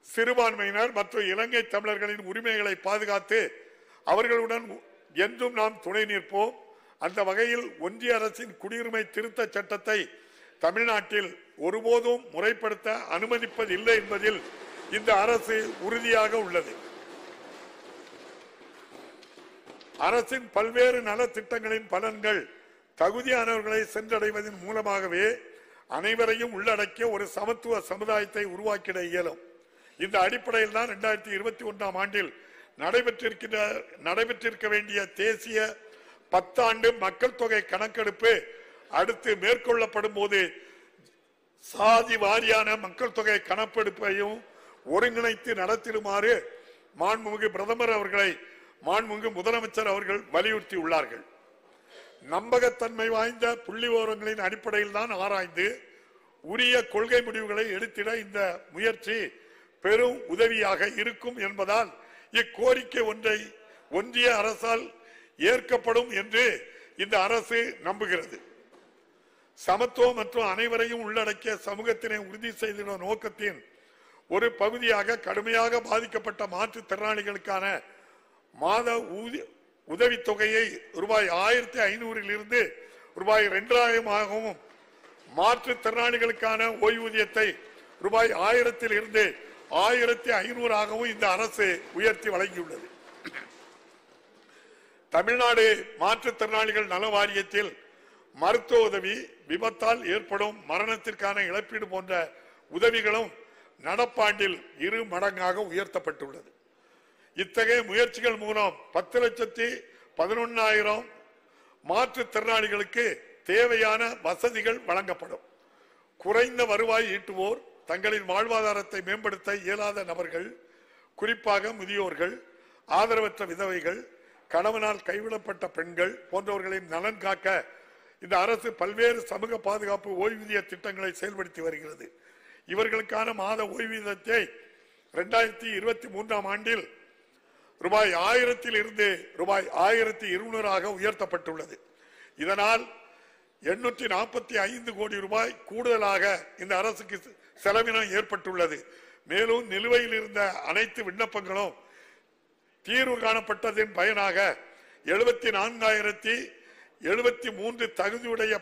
சிறுபான்மையினர் மற்றும் இலங்கை தமிழர்களின் உரிமைகளை பாதுகாத்து அவர்களுடன் என்றும் நாம் துணை நிற்போம். அந்த வகையில் ஒன்றிய அரசின் குடியுரிமை திருத்த சட்டத்தை தமிழ்நாட்டில் ஒருபோதும் முறைப்படுத்த அனுமதிப்பதில்லை என்பதில் இந்த அரசு உறுதியாக உள்ளது. அரசின் பல்வேறு நலத்திட்டங்களின் பலன்கள் தகுதியானவர்களை சென்றடைவதன் மூலமாகவே அனைவரையும் உள்ளடக்கிய ஒரு சமத்துவ சமுதாயத்தை உருவாக்கிட இயலும். இந்த அடிப்படையில் தான் 2021 ஆண்டில் நடைபெற்றிருக்க வேண்டிய தேசிய 10 ஆண்டு மக்கள் தொகை கணக்கெடுப்பு அடுத்து மேற்கொள்ளப்படும் போது சாதி வாரியான மக்கள் தொகை கணக்கெடுப்பையும் ஒருங்கிணைத்து நடத்திடுமாறு மாண்புமிகு பிரதமர் அவர்களை மாண்புமிகு முதலமைச்சர் அவர்கள் வலியுறுத்தியுள்ளார்கள். நம்பகத்தன்மை வாய்ந்த புள்ளி விவரங்களின் அடிப்படையில் தான் ஆராய்ந்து உரிய கொள்கை முடிவுகளை எடுத்திட இந்த முயற்சி பெரும் உதவியாக இருக்கும் என்பதால் இக்கோரிக்கை ஒன்றிய அரசால் ஏற்கப்படும் என்று இந்த அரசு நம்புகிறது. சமத்துவம் மற்றும் அனைவரையும் உள்ளடக்கிய சமூகத்தினை உறுதி செய்த நோக்கத்தின் ஒரு பகுதியாக கடுமையாக பாதிக்கப்பட்ட மாற்றுத்திறனாளிகளுக்கான மாத உதவித்தொகையை ரூபாய் 1500 இருந்து ரூபாய் 2000 மாற்றுத்திறனாளிகளுக்கான ஓய்வூதியத்தை ரூபாய் 1000 இருந்து 1500 இந்த அரசு உயர்த்தி வழங்கியுள்ளது. தமிழ்நாடு மாற்றுத்திறனாளிகள் நல வாரியத்தில் மருத்துவ உதவி, விபத்தால் ஏற்படும் மரணத்திற்கான இழப்பீடு போன்ற உதவிகளும் நடப்பாண்டில் 2 மடங்காக உயர்த்தப்பட்டுள்ளது. இத்தகைய முயற்சிகள் மூலம் 10,11,000 மாற்றுத்திறனாளிகளுக்கு தேவையான வசதிகள் வழங்கப்படும். குறைந்த வருவாய் ஈட்டுவோர், தங்களின் வாழ்வாதாரத்தை மேம்படுத்த இயலாத நபர்கள், குறிப்பாக முதியோர்கள், ஆதரவற்ற விதவைகள், கணவனால் கைவிடப்பட்ட பெண்கள் போன்றவர்களின் நலன் காக்க இந்த அரசு பல்வேறு சமூக பாதுகாப்பு ஓய்வூதிய திட்டங்களை செயல்படுத்தி வருகிறது. இவர்களுக்கான மாத ஓய்வூதியத்தை 2023 ஆண்டில் ரூபாய் 1000 இருந்து ரூபாய் 1200 உயர்த்தப்பட்டுள்ளது. இதனால் 845 கோடி ரூபாய் கூடுதலாக இந்த அரசுக்கு செலவினம் ஏற்பட்டுள்ளது. மேலும் நிலுவையில் இருந்த அனைத்து விண்ணப்பங்களும் தீர்வு காணப்பட்டதன் பயனாக 74,073 தகுதியுடைய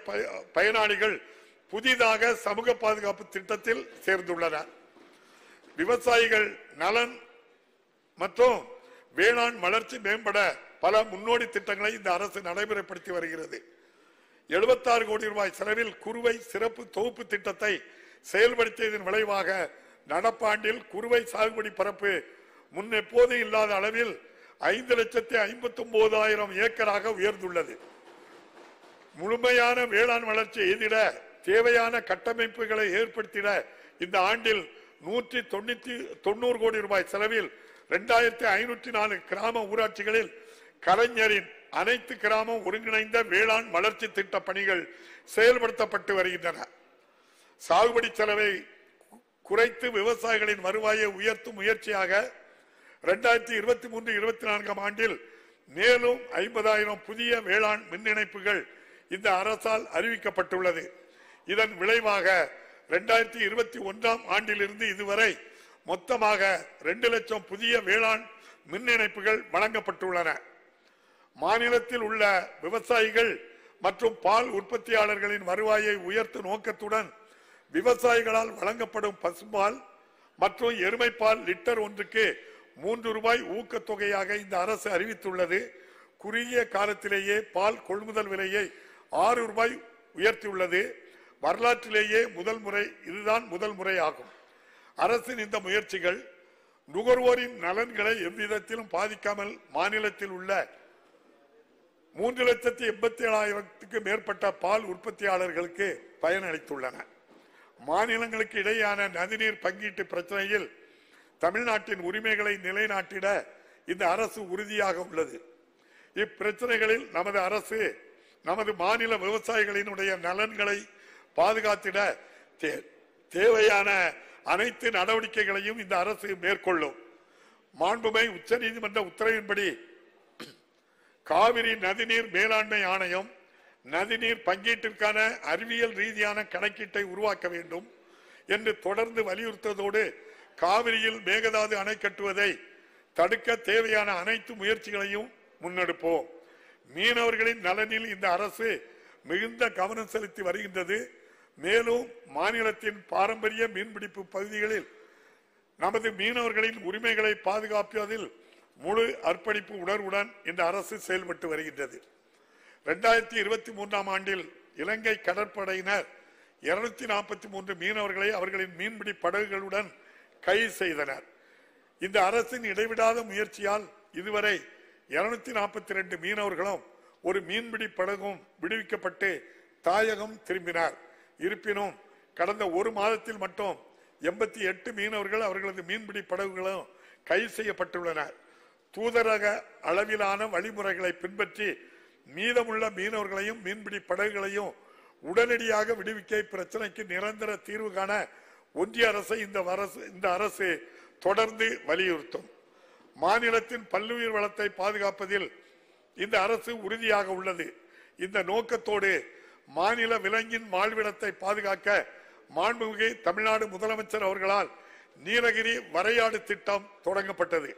பயனாளிகள் புதிதாக சமூக பாதுகாப்பு திட்டத்தில் சேர்ந்துள்ளனர். விவசாயிகள் நலன் மற்றும் வேளாண் வளர்ச்சி மேம்பட பல முன்னோடி திட்டங்களை இந்த அரசு நடைமுறைப்படுத்தி வருகிறது. 76 கோடி ரூபாய் செலவில் குறுவை சிறப்பு தொகுப்பு திட்டத்தை செயல்படுத்தியதன் விளைவாக நடப்பாண்டில் குறுவை சாகுபடி பரப்பு முன் எப்போதும் இல்லாத அளவில் 5,59,000 ஏக்கராக உயர்ந்துள்ளது. முழுமையான வேளாண் வளர்ச்சி எதிர தேவையான கட்டமைப்புகளை ஏற்படுத்திட இந்த ஆண்டில் 190 கோடி ரூபாய் செலவில் 2504 கிராம ஊராட்சிகளில் கலைஞரின் அனைத்து கிராமம் ஒருங்கிணைந்த வேளாண் வளர்ச்சி திட்ட பணிகள் செயல்படுத்தப்பட்டு வருகின்றன. சாகுபடி செலவை குறைத்து விவசாயிகளின் வருவாயை உயர்த்தும் முயற்சியாக 2023-24 ஆண்டில் மேலும் 50,000 புதிய வேளாண் மின் இணைப்புகள் இந்த அரசால் அறிவிக்கப்பட்டுள்ளது. இதன் விளைவாக 2021 ஆண்டிலிருந்து இதுவரை மொத்தமாக 2 லட்சம் புதிய வேளாண் மின் இணைப்புகள் வழங்கப்பட்டுள்ளன. மாநிலத்தில் உள்ள விவசாயிகள் மற்றும் பால் உற்பத்தியாளர்களின் வருவாயை உயர்த்தும் நோக்கத்துடன் விவசாயிகளால் வழங்கப்படும் பசும்பால் மற்றும் எருமைப்பால் லிட்டர் ஒன்றுக்கு 3 ரூபாய் ஊக்கத்தொகையாக இந்த அரசு அறிவித்துள்ளது. குறுகிய காலத்திலேயே பால் கொள்முதல் விலையை 6 ரூபாய் உயர்த்தியுள்ளது. வரலாற்றிலேயே இதுதான் முதல் முறை ஆகும். அரசின் இந்த முயற்சிகள் நுகர்வோரின் நலன்களை எவ்விதத்திலும் பாதிக்காமல் மாநிலத்தில் உள்ள 3,87,000 மேற்பட்ட பால் உற்பத்தியாளர்களுக்கு பயனளித்துள்ளன. மாநிலங்களுக்கு இடையேயான நதிநீர் பங்கீட்டு பிரச்சனையில் தமிழ்நாட்டின் உரிமைகளை நிலைநாட்டிட இந்த அரசு உறுதியாக உள்ளது. இப்பிரச்சனைகளில் நமது அரசு நமது மாநில விவசாயிகளினுடைய நலன்களை பாதுகாத்திட தேவையான அனைத்து நடவடிக்கைகளையும் இந்த அரசு மேற்கொள்ளும். மாண்புமிகு உச்சநீதிமன்ற உத்தரவின்படி காவிரி நதிநீர் மேலாண்மை ஆணையம் நதிநீர் பங்கீட்டிற்கான அறிவியல் ரீதியான கணக்கீட்டை உருவாக்க வேண்டும் என்று தொடர்ந்து வலியுறுத்ததோடு காவிரியில் மேகதாது அணை கட்டுவதை தடுக்க தேவையான அனைத்து முயற்சிகளையும் முன்னெடுப்போம். மீனவர்களின் நலனில் இந்த அரசு மிகுந்த கவனம் செலுத்தி வருகின்றது. மேலும் மாநிலத்தின் பாரம்பரிய மீன்பிடிப்பு பகுதிகளில் நமது மீனவர்களின் உரிமைகளை பாதுகாப்பதில் முழு அர்ப்பணிப்பு உணர்வுடன் இந்த அரசு செயல்பட்டு வருகின்றது. 2023 ஆண்டில் இலங்கை கடற்படையினர் 243 மீனவர்களை அவர்களின் மீன்பிடி படகுகளுடன் கைது செய்தனர். இந்த அரசின் இடைவிடாத முயற்சியால் இதுவரை 242 மீனவர்களும் ஒரு மீன்பிடி படகும் விடுவிக்கப்பட்டு தாயகம் திரும்பினார். இருப்பினும் கடந்த ஒரு மாதத்தில் மட்டும் 88 மீனவர்கள் அவர்களது மீன்பிடி படகுகளும் கைது செய்யப்பட்டுள்ளனர். தூதரக அளவிலான வழிமுறைகளை பின்பற்றி மீதமுள்ள மீனவர்களையும் மீன்பிடி படகுகளையும் உடனடியாக விடுவிக்க பிரச்சனைக்கு நிரந்தர தீர்வு காண ஒன்றிய அரசை இந்த அரசு தொடர்ந்து வலியுறுத்தும். மாநிலத்தின் பல்லுயிர் வளத்தை பாதுகாப்பதில் இந்த அரசு உறுதியாக உள்ளது. இந்த நோக்கத்தோடு மாநில விலங்கின் வாழ்விடத்தை பாதுகாக்க மாண்புமிகு தமிழ்நாடு முதலமைச்சர் அவர்களால் நீலகிரி வரையாடு திட்டம் தொடங்கப்பட்டது.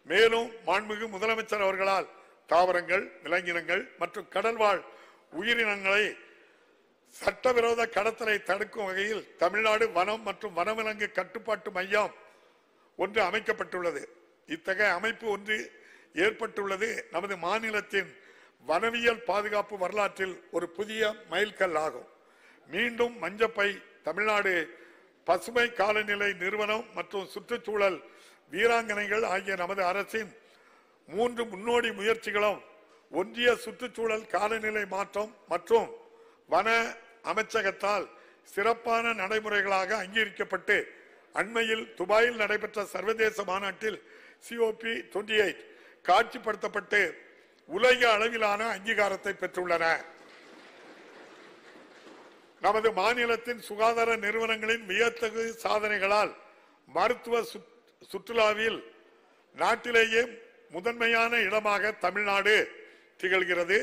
மேலும் மாண்புமிகு முதலமைச்சர் அவர்களால் தாவரங்கள், விலங்கினங்கள் மற்றும் கடல்வாழ் உயிரினங்களை சட்டவிரோத கடத்தலை தடுக்கும் வகையில் தமிழ்நாடு வனம் மற்றும் வனவிலங்கு கட்டுப்பாட்டு மையம் ஒன்று அமைக்கப்பட்டுள்ளது. இத்தகைய அமைப்பு ஒன்று ஏற்பட்டுள்ளது நமது மாநிலத்தின் வனவியல் பாதுகாப்பு வரலாற்றில் ஒரு புதிய மைல்கல் ஆகும். மீண்டும் மஞ்சப்பை தமிழ்நாடு பசுமை காலநிலை நிறுவனம் மற்றும் சுற்றுச்சூழல் வீராங்கனைகள் ஆகிய நமது அரசின் 3 முன்னோடி முயற்சிகளும் ஒன்றிய சுற்றுச்சூழல் காலநிலை மாற்றம் மற்றும் வன அமைச்சகத்தால் சிறப்பான நடைமுறைகளாக அங்கீகரிக்கப்பட்டு அண்மையில் துபாயில் நடைபெற்ற சர்வதேச மாநாட்டில் COP28 காட்சிப்படுத்தப்பட்டு உலக அளவிலான அங்கீகாரத்தை பெற்றுள்ளன. நமது மாநிலத்தின் சுகாதார நிறுவனங்களின் வியத்தகு சாதனைகளால் மருத்துவ சுற்றுலாவில் நாட்டிலேயே முதன்மையான இடமாக தமிழ்நாடு திகழ்கிறது.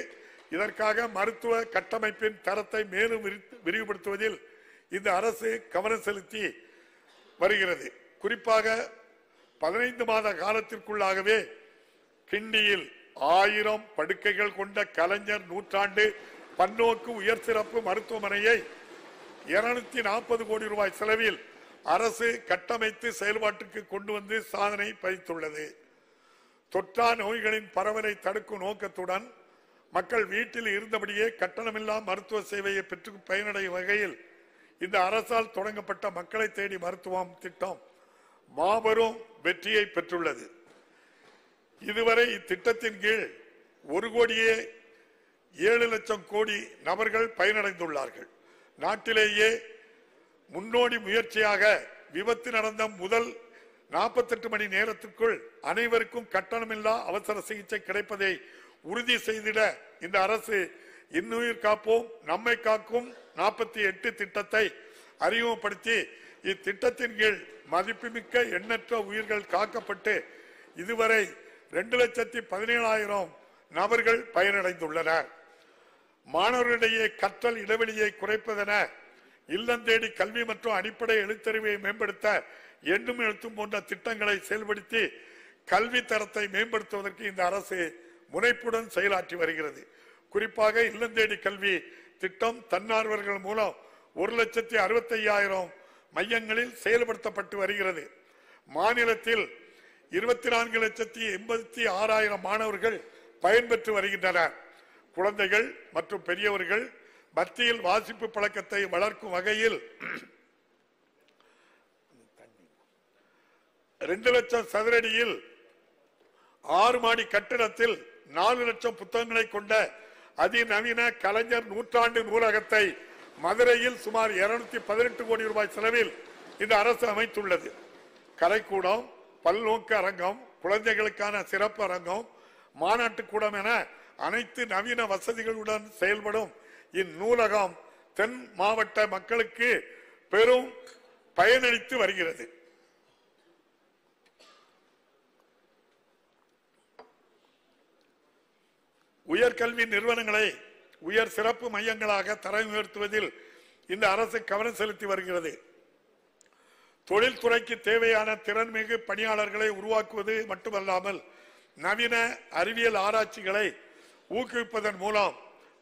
இதற்காக மருத்துவ கட்டமைப்பின் தரத்தை மேலும் விரிவுபடுத்துவதில் இந்த அரசு கவனம் செலுத்தி வருகிறது. குறிப்பாக 15 மாத காலத்திற்குள்ளாகவே கிண்டியில் 1000 படுக்கைகள் கொண்ட கலைஞர் நூற்றாண்டு பன்னோக்கு உயர் சிறப்பு மருத்துவமனையை 240 கோடி ரூபாய் செலவில் அரசு கட்டமைத்து செயல்பாட்டுக்கு கொண்டு வந்து சாதனை படைத்துள்ளது. தொற்றா நோய்களின் பரவலை தடுக்கும் நோக்கத்துடன் மக்கள் வீட்டில் இருந்தபடியே கட்டணமில்லா மருத்துவ சேவையை பெற்று பயனடையும் வகையில் இந்த அரசால் தொடங்கப்பட்ட மக்களை தேடி மருத்துவம் திட்டம் மாபெரும் வெற்றியை பெற்றுள்ளது. இதுவரை இத்திட்டத்தின் கீழ் 1,07,00,000 கோடி நபர்கள் பயனடைந்துள்ளார்கள். நாட்டிலேயே முன்னோடி முயற்சியாக விபத்து நடந்த முதல் 48 மணி நேரத்திற்குள் அனைவருக்கும் கட்டணமில்லா அவசர சிகிச்சை கிடைப்பதை உறுதி செய்திட இந்த அரசு இன்னுயிர் காப்போம் நம்மை காக்கும் 48 திட்டத்தை அறிமுகப்படுத்தி இத்திட்டத்தின் கீழ் மதிப்புமிக்க எண்ணற்ற உயிர்கள் காக்கப்பட்டு இதுவரை 2,17,000 நபர்கள் பயனடைந்துள்ளனர். மாணவர்களிடையே கற்றல் இடைவெளியை குறைப்பதென இல்லந்தேடி கல்வி மற்றும் அடிப்படை எழுத்தறிவை மேம்படுத்த எண்ணும் எழுத்தும் போன்ற திட்டங்களை செயல்படுத்தி கல்வி தரத்தை மேம்படுத்துவதற்கு இந்த அரசு முனைப்புடன் செயலாற்றி வருகிறது. குறிப்பாக இல்லந்தேடி கல்வி திட்டம் தன்னார்வர்கள் மூலம் 1,65,000 மையங்களில் செயல்படுத்தப்பட்டு வருகிறது. மாநிலத்தில் 24,86,000 மாணவர்கள் பயன்பெற்று வருகின்றனர். குழந்தைகள் மற்றும் பெரியவர்கள் மத்தியில் வாசிப்பு பழக்கத்தை வளர்க்கும் வகையில் 2 லட்சம் சதுரடியில் 6 மாடி கட்டிடத்தில் 4 லட்சம் புத்தகங்களை கொண்ட அதிநவீன கலைஞர் நூற்றாண்டு நூலகத்தை மதுரையில் சுமார் 218 கோடி ரூபாய் செலவில் இந்த அரசு அமைத்துள்ளது. கலைக்கூடம், பல்நோக்கு அரங்கம், குழந்தைகளுக்கான சிறப்பு அரங்கம், மாநாட்டு கூடம் என அனைத்து நவீன வசதிகளுடன் செயல்படும் இந்நூலகம் தென் மாவட்ட மக்களுக்கு பெரும் பயனளித்து வருகிறது. உயர்கல்வி நிறுவனங்களை உயர் சிறப்பு மையங்களாக தரம் உயர்த்துவதில் இந்த அரசு கவனம் செலுத்தி வருகிறது. தொழில்துறைக்கு தேவையான திறன்மிகு பணியாளர்களை உருவாக்குவது மட்டுமல்லாமல் நவீன அறிவியல் ஆராய்ச்சிகளை ஊக்குவிப்பதன் மூலம்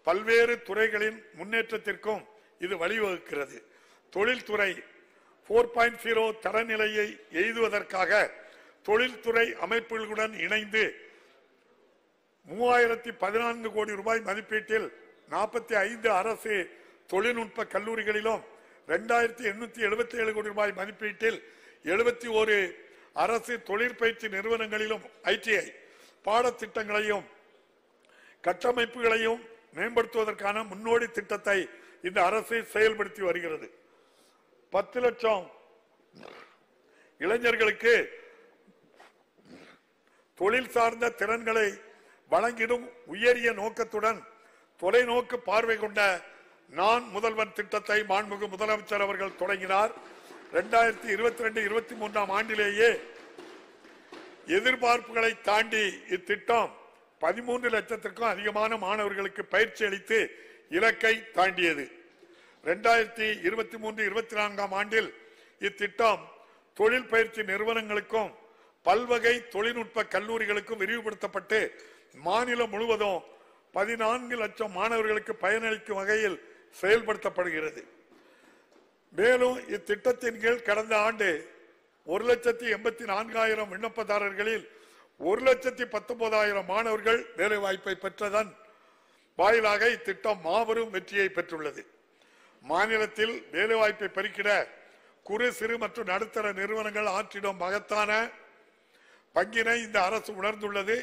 பல்வேறு துறைகளின் முன்னேற்றத்திற்கும் இது வழிவகுக்கிறது. தொழில்துறை 4.0 தரநிலையை எய்துவதற்காக தொழில்துறை அமைப்புகளுடன் இணைந்து 3,014 கோடி ரூபாய் மதிப்பீட்டில் 45 அரசு தொழில்நுட்ப கல்லூரிகளிலும் 2,877 கோடி ரூபாய் மதிப்பீட்டில் 71 அரசு தொழிற்பயிற்சி நிறுவனங்களிலும் ITI பாடத்திட்டங்களையும் கட்டமைப்புகளையும் மேம்படுத்துவதற்கான முன்னோடி திட்டத்தை இந்த அரசு செயல்படுத்தி வருகிறது. 10 லட்சம் இளைஞர்களுக்கு தொழில் சார்ந்த திறன்களை வழங்கிடும் உயரிய நோக்கத்துடன் தொலைநோக்கு பார்வை கொண்ட நான் முதல்வன் திட்டத்தை மாண்புமிகு முதலமைச்சர் அவர்கள் தொடங்கினார். 2022-23 ஆண்டிலேயே எதிர்பார்ப்புகளை தாண்டி இத்திட்டம் 13 லட்சத்திற்கும் அதிகமான மாணவர்களுக்கு பயிற்சி அளித்து இலக்கை தாண்டியது. 2023-24 ஆண்டில் இத்திட்டம் தொழில் பயிற்சி நிறுவனங்களுக்கும் பல்வகை தொழில்நுட்ப கல்லூரிகளுக்கும் விரிவுபடுத்தப்பட்டு மாநிலம் முழுவதும் 14 லட்சம் மாணவர்களுக்கு பயனளிக்கும் வகையில் செயல்படுத்தப்படுகிறது. மேலும் இத்திட்டத்தின் கீழ் கடந்த ஆண்டு 1,84,000 விண்ணப்பதாரர்களில் 1,19,000 மாணவர்கள் வேலை வாய்ப்பை பெற்றதன் வாயிலாக இத்திட்டம் மாபெரும் வெற்றியை பெற்றுள்ளது. மாநிலத்தில் வேலைவாய்ப்பை பெருக்கிட குறு சிறு மற்றும் நடுத்தர நிறுவனங்கள் ஆற்றிடும் மகத்தான பங்கினை இந்த அரசு உணர்ந்துள்ளது.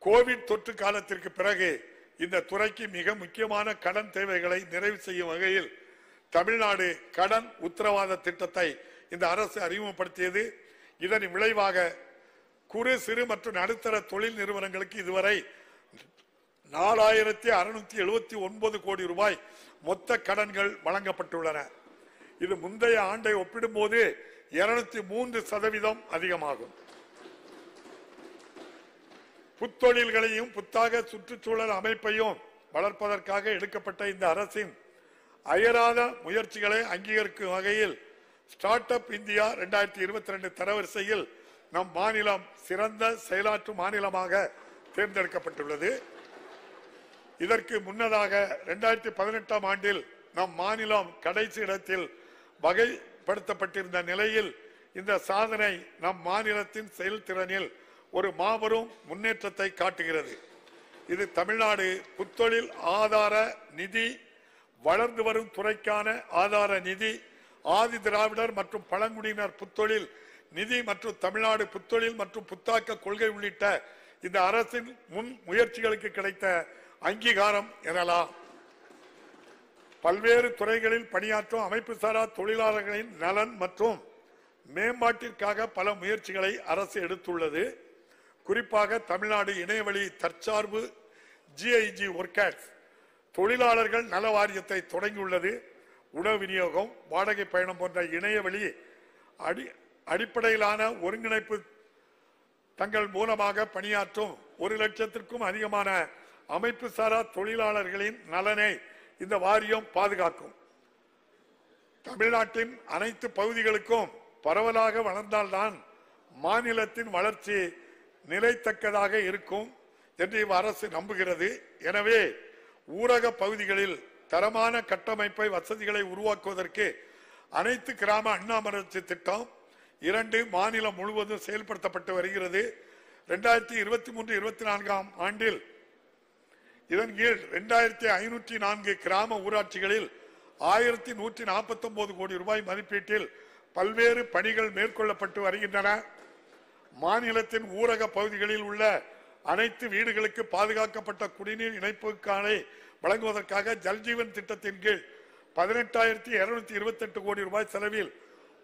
கோவிட் தொற்று காலத்திற்கு பிறகு இந்த துறைக்கு மிக முக்கியமான கடன் தேவைகளை நிறைவு செய்யும் வகையில் தமிழ்நாடு கடன் உத்தரவாத திட்டத்தை இந்த அரசு அறிமுகப்படுத்தியது. இதன் விளைவாக குறு சிறு மற்றும் நடுத்தர தொழில் நிறுவனங்களுக்கு இதுவரை 4,679 கோடி ரூபாய் மொத்த கடன்கள் வழங்கப்பட்டுள்ளன. இது முந்தைய ஆண்டை ஒப்பிடும்போது 203% அதிகமாகும். புத்தொழில்களையும் புத்தாக சுற்றுச்சூழல் அமைப்பையும் வளர்ப்பதற்காக எடுக்கப்பட்ட இந்த அரசின் அயராத முயற்சிகளை அங்கீகரிக்கும் வகையில் ஸ்டார்ட் அப் இந்தியா 2022 தரவரிசையில் நம் மாநிலம் சிறந்த செயலாற்று மாநிலமாக தேர்ந்தெடுக்கப்பட்டுள்ளது. இதற்கு முன்னதாக 2018 ஆண்டில் நம் மாநிலம் கடைசி இடத்தில் வகைப்படுத்தப்பட்டிருந்த நிலையில் இந்த சாதனை நம் மாநிலத்தின் செயல்திறனில் ஒரு மாபெரும் முன்னேற்றத்தை காட்டுகிறது. இது தமிழ்நாடு புத்தொழில் ஆதார நிதி, வளர்ந்து வரும் துறைக்கான ஆதார நிதி, ஆதி திராவிடர் மற்றும் பழங்குடியினர் புத்தொழில் நிதி மற்றும் தமிழ்நாடு புத்தொழில் மற்றும் புத்தாக்க கொள்கை உள்ளிட்ட இந்த அரசின் முன் முயற்சிகளுக்கு கிடைத்த அங்கீகாரம் எனலாம். பல்வேறு துறைகளில் பணியாற்றும் அமைப்பு சாரா தொழிலாளர்களின் நலன் மற்றும் மேம்பாட்டிற்காக பல முயற்சிகளை அரசு எடுத்துள்ளது. குறிப்பாக தமிழ்நாடு இணையவழி தற்சார்பு GIG ஒர்க்கர்ஸ் தொழிலாளர்கள் நல வாரியத்தை தொடங்கியுள்ளது. உணவு விநியோகம், வாடகை பயணம் போன்ற இணையவழி அடிப்படையிலான ஒருங்கிணைப்பு தங்கள் மூலமாக பணியாற்றும் 1 லட்சத்திற்கும் அதிகமான அமைப்பு சாரா தொழிலாளர்களின் நலனை இந்த வாரியம் பாதுகாக்கும். தமிழ்நாட்டின் அனைத்து பகுதிகளுக்கும் பரவலாக வளர்ந்தால்தான் மாநிலத்தின் வளர்ச்சி நிலைத்தக்கதாக இருக்கும் என்று அரசு நம்புகிறது. எனவே ஊரக பகுதிகளில் தரமான கட்டமைப்பை வசதிகளை உருவாக்குவதற்கு அனைத்து கிராம அண்ணாமலர்ச்சி திட்டம் 2 மாநிலம் முழுவதும் செயல்படுத்தப்பட்டு வருகிறது. 2023-24 ஆண்டில் இதன் கீழ் 2504 கிராம ஊராட்சிகளில் 1149 கோடி ரூபாய் மதிப்பீட்டில் பல்வேறு பணிகள் மேற்கொள்ளப்பட்டு வருகின்றன. மாநிலத்தின் ஊரக பகுதிகளில் உள்ள அனைத்து வீடுகளுக்கு பாதுகாக்கப்பட்ட குடிநீர் இணைப்புக்கான வழங்குவதற்காக ஜல்ஜீவன் திட்டத்தின் கீழ் 18,228 கோடி ரூபாய் செலவில்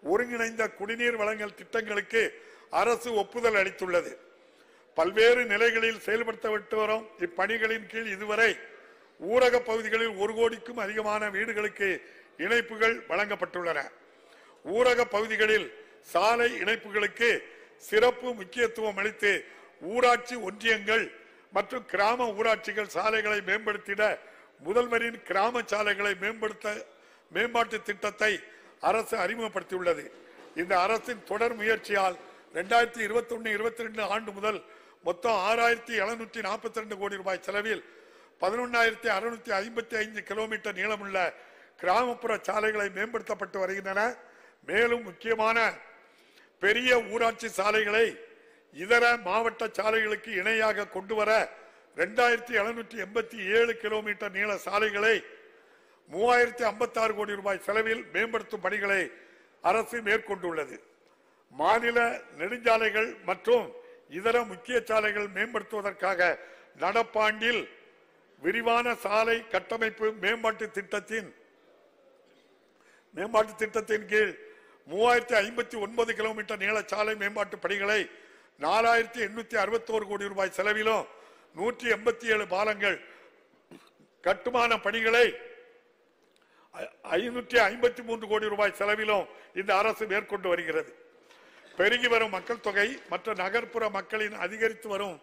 ஒருங்கிணைந்த குடிநீர் வழங்கல் திட்டங்களுக்கு அரசு ஒப்புதல் அளித்துள்ளது. பல்வேறு நிலைகளில் செயல்படுத்தப்பட்டு வரும் இப்பணிகளின் கீழ் இதுவரை ஊரக பகுதிகளில் 1 கோடிக்கும் அதிகமான வீடுகளுக்கு இணைப்புகள் வழங்கப்பட்டுள்ளன. ஊரக பகுதிகளில் சாலை இணைப்புகளுக்கு சிறப்பு முக்கியத்துவம் அளித்து ஊராட்சி ஒன்றியங்கள் மற்றும் கிராம ஊராட்சிகள் சாலைகளை மேம்படுத்திட முதல்வரின் கிராம சாலைகளை மேம்பாட்டு திட்டத்தை அரசு அறிமுகப்படுத்தியுள்ளது. இந்த அரசின் தொடர் முயற்சியால் 2021-22 ஆண்டு முதல் மொத்தம் 6,742 கோடி ரூபாய் செலவில் 11,655 கிலோமீட்டர் நீளமுள்ள கிராமப்புற சாலைகளை மேம்படுத்தப்பட்டு வருகின்றன. மேலும் முக்கியமான பெரிய ஊராட்சி சாலைகளை இதர மாவட்ட சாலைகளுக்கு இணையாக கொண்டு வர 2,787 கிலோமீட்டர் நீள சாலைகளை 3,056 கோடி ரூபாய் செலவில் மேம்படுத்தும் பணிகளை அரசு மேற்கொண்டுள்ளது. மாநில நெடுஞ்சாலைகள் மற்றும் இதர முக்கிய சாலைகள் மேம்படுத்துவதற்காக நடப்பாண்டில் விரிவான சாலை கட்டமைப்பு மேம்பாட்டு திட்டத்தின் கீழ் 3059 கிலோமீட்டர் நீள சாலை மேம்பாட்டு பணிகளை 4861 கோடி ரூபாய் செலவிலும் 187 பாலங்கள் கட்டுமான பணிகளை 553 கோடி ரூபாய் செலவிலும் இந்த அரசு மேற்கொண்டு வருகிறது. பெருகி வரும் மக்கள் தொகை மற்ற நகர்ப்புற மக்களின் அதிகரித்து வரும்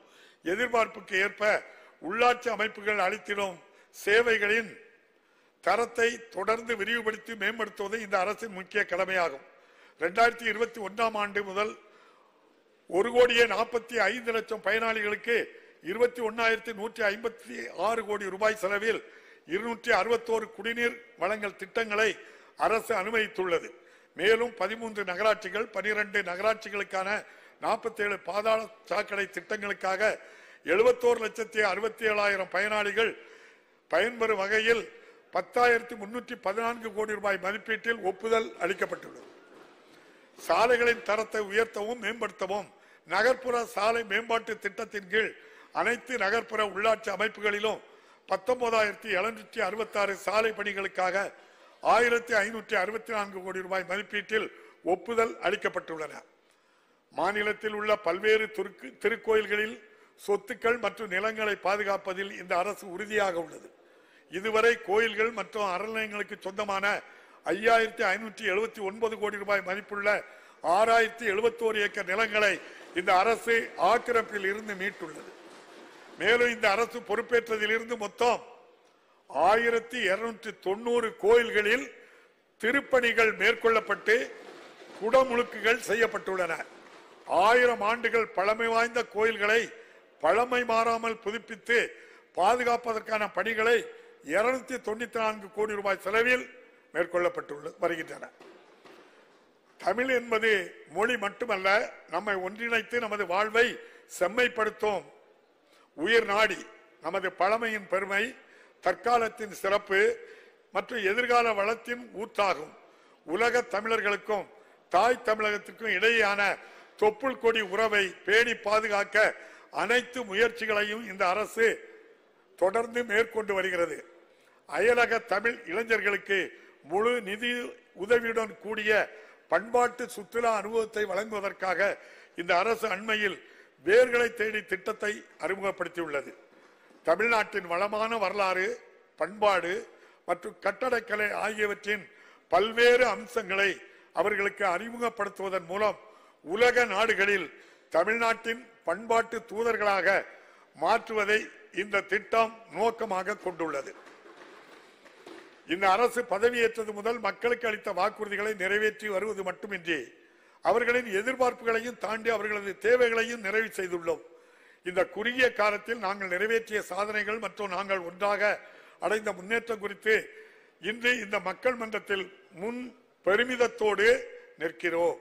எதிர்பார்ப்புக்கு ஏற்ப உள்ளாட்சி அமைப்புகள் அளித்திடும் சேவைகளின் தரத்தை தொடர்ந்து விரிவுபடுத்தி மேம்படுத்துவது இந்த அரசின் முக்கிய கடமையாகும். 2021 ஆண்டு முதல் 1,45,00,000 பயனாளிகளுக்கு 21,156 கோடி ரூபாய் செலவில் 261 குடிநீர் வழங்கல் திட்டங்களை அரசு அனுமதித்துள்ளது. மேலும் 13 நகராட்சிகள் 12 நகராட்சிகளுக்கான 47 பாதாள சாக்கடை திட்டங்களுக்காக 71,67,000 பயனாளிகள் பயன்பெறும் வகையில் 10,314 கோடி ரூபாய் மதிப்பீட்டில் ஒப்புதல் அளிக்கப்பட்டுள்ளது. சாலைகளின் தரத்தை உயர்த்தவும் மேம்படுத்தவும் நகர்ப்புற சாலை மேம்பாட்டு திட்டத்தின் கீழ் அனைத்து நகர்ப்புற உள்ளாட்சி அமைப்புகளிலும் 19,766 சாலை பணிகளுக்காக 1,564 கோடி ரூபாய் மதிப்பீட்டில் ஒப்புதல் அளிக்கப்பட்டுள்ளன. மாநிலத்தில் உள்ள பல்வேறு திருக்கோயில்களில் சொத்துக்கள் மற்றும் நிலங்களை பாதுகாப்பதில் இந்த அரசு உறுதியாக உள்ளது. இதுவரை கோயில்கள் மற்றும் அறநிலையங்களுக்கு சொந்தமான 5,579 கோடி ரூபாய் மதிப்புள்ள 6,071 ஏக்கர் நிலங்களை இந்த அரசு ஆக்கிரமிப்பில் இருந்து மீட்டுள்ளது. மேலும் இந்த அரசு பொறுப்பேற்றதிலிருந்து மொத்தம் 1,290 கோயில்களில் திருப்பணிகள் மேற்கொள்ளப்பட்டு குடமுழுக்குகள் செய்யப்பட்டுள்ளன. 1000 ஆண்டுகள் பழமை வாய்ந்த கோயில்களை பழமை மாறாமல் புதுப்பித்து பாதுகாப்பதற்கான பணிகளை 294 கோடி ரூபாய் செலவில் மேற்கொள்ளப்பட்டு வருகின்றன. தமிழ் என்பது மொழி மட்டுமல்ல, நம்மை ஒன்றிணைத்து நமது வாழ்வை செம்மைப்படுத்தும் உயிர் நாடி. நமது பழமையின் பெருமை, தற்காலத்தின் சிறப்பு மற்றும் எதிர்கால வளத்தின் ஊற்றாகும். உலக தமிழர்களுக்கும் தாய் தமிழகத்திற்கும் இடையேயான தொப்புள் கொடி உறவை பேணி பாதுகாக்க அனைத்து முயற்சிகளையும் இந்த அரசு தொடர்ந்து மேற்கொண்டு வருகிறது. அயலக தமிழ் இளைஞர்களுக்கு முழு நிதி உதவியுடன் கூடிய பண்பாட்டு சுற்றுலா அனுபவத்தை வழங்குவதற்காக இந்த அரசு அண்மையில் வேர்களை தேடி திட்டத்தை அறிமுகப்படுத்தியுள்ளது. தமிழ்நாட்டின் வளமான வரலாறு, பண்பாடு மற்றும் கட்டடக்கலை ஆகியவற்றின் பல்வேறு அம்சங்களை அவர்களுக்கு அறிமுகப்படுத்துவதன் மூலம் உலக நாடுகளில் தமிழ்நாட்டின் பண்பாட்டு தூதர்களாக மாற்றுவதை இந்த திட்டம் நோக்கமாக கொண்டுள்ளது. இந்த அரசு பதவியேற்றது முதல் மக்களுக்கு அளித்த வாக்குறுதிகளை நிறைவேற்றி வருவது மட்டுமின்றி அவர்களின் எதிர்பார்ப்புகளையும் தாண்டி அவர்களது தேவைகளையும் நிறைவு செய்துள்ளோம். இந்த குறுகிய காலத்தில் நாங்கள் நிறைவேற்றிய சாதனைகள் மற்றும் நாங்கள் ஒன்றாக அடைந்த முன்னேற்றம் குறித்து இன்று இந்த மக்கள் மன்றத்தில் முன் பெருமிதத்தோடு நிற்கிறோம்.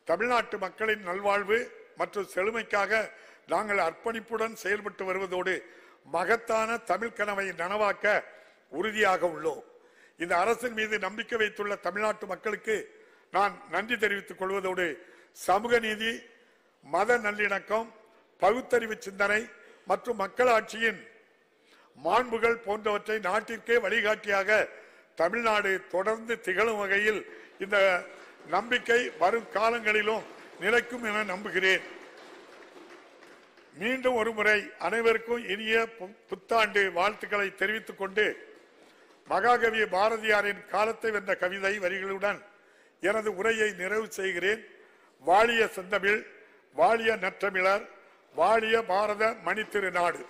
தமிழ்நாட்டு மக்களின் நல்வாழ்வு மற்றும் செழுமைக்காக நாங்கள் அர்ப்பணிப்புடன் செயல்பட்டு வருவதோடு மகத்தான தமிழ் கனவை நனவாக்க உறுதியாக உள்ளோம். இந்த அரசின் மீது நம்பிக்கை வைத்துள்ள தமிழ்நாட்டு மக்களுக்கு நான் நன்றி தெரிவித்துக் கொள்வதோடு சமூக நீதி, மத நல்லிணக்கம், பகுத்தறிவு சிந்தனை மற்றும் மக்களாட்சியின் மாண்புகள் போன்றவற்றை நாட்டிற்கே வழிகாட்டியாக தமிழ்நாடு தொடர்ந்து திகழும் வகையில் இந்த நம்பிக்கை வரும் காலங்களிலும் நிலைக்கும் என நம்புகிறேன். மீண்டும் ஒருமுறை அனைவருக்கும் இனிய புத்தாண்டு வாழ்த்துக்களை தெரிவித்துக் கொண்டு மகாகவி பாரதியாரின் காலத்தை வென்ற கவிதை வரிகளுடன் எனது உரையை நிறைவு செய்கிறேன். வாழிய செந்தமிழ், வாழிய நற்றமிழர், வாழிய பாரத மணித்திருநாடு.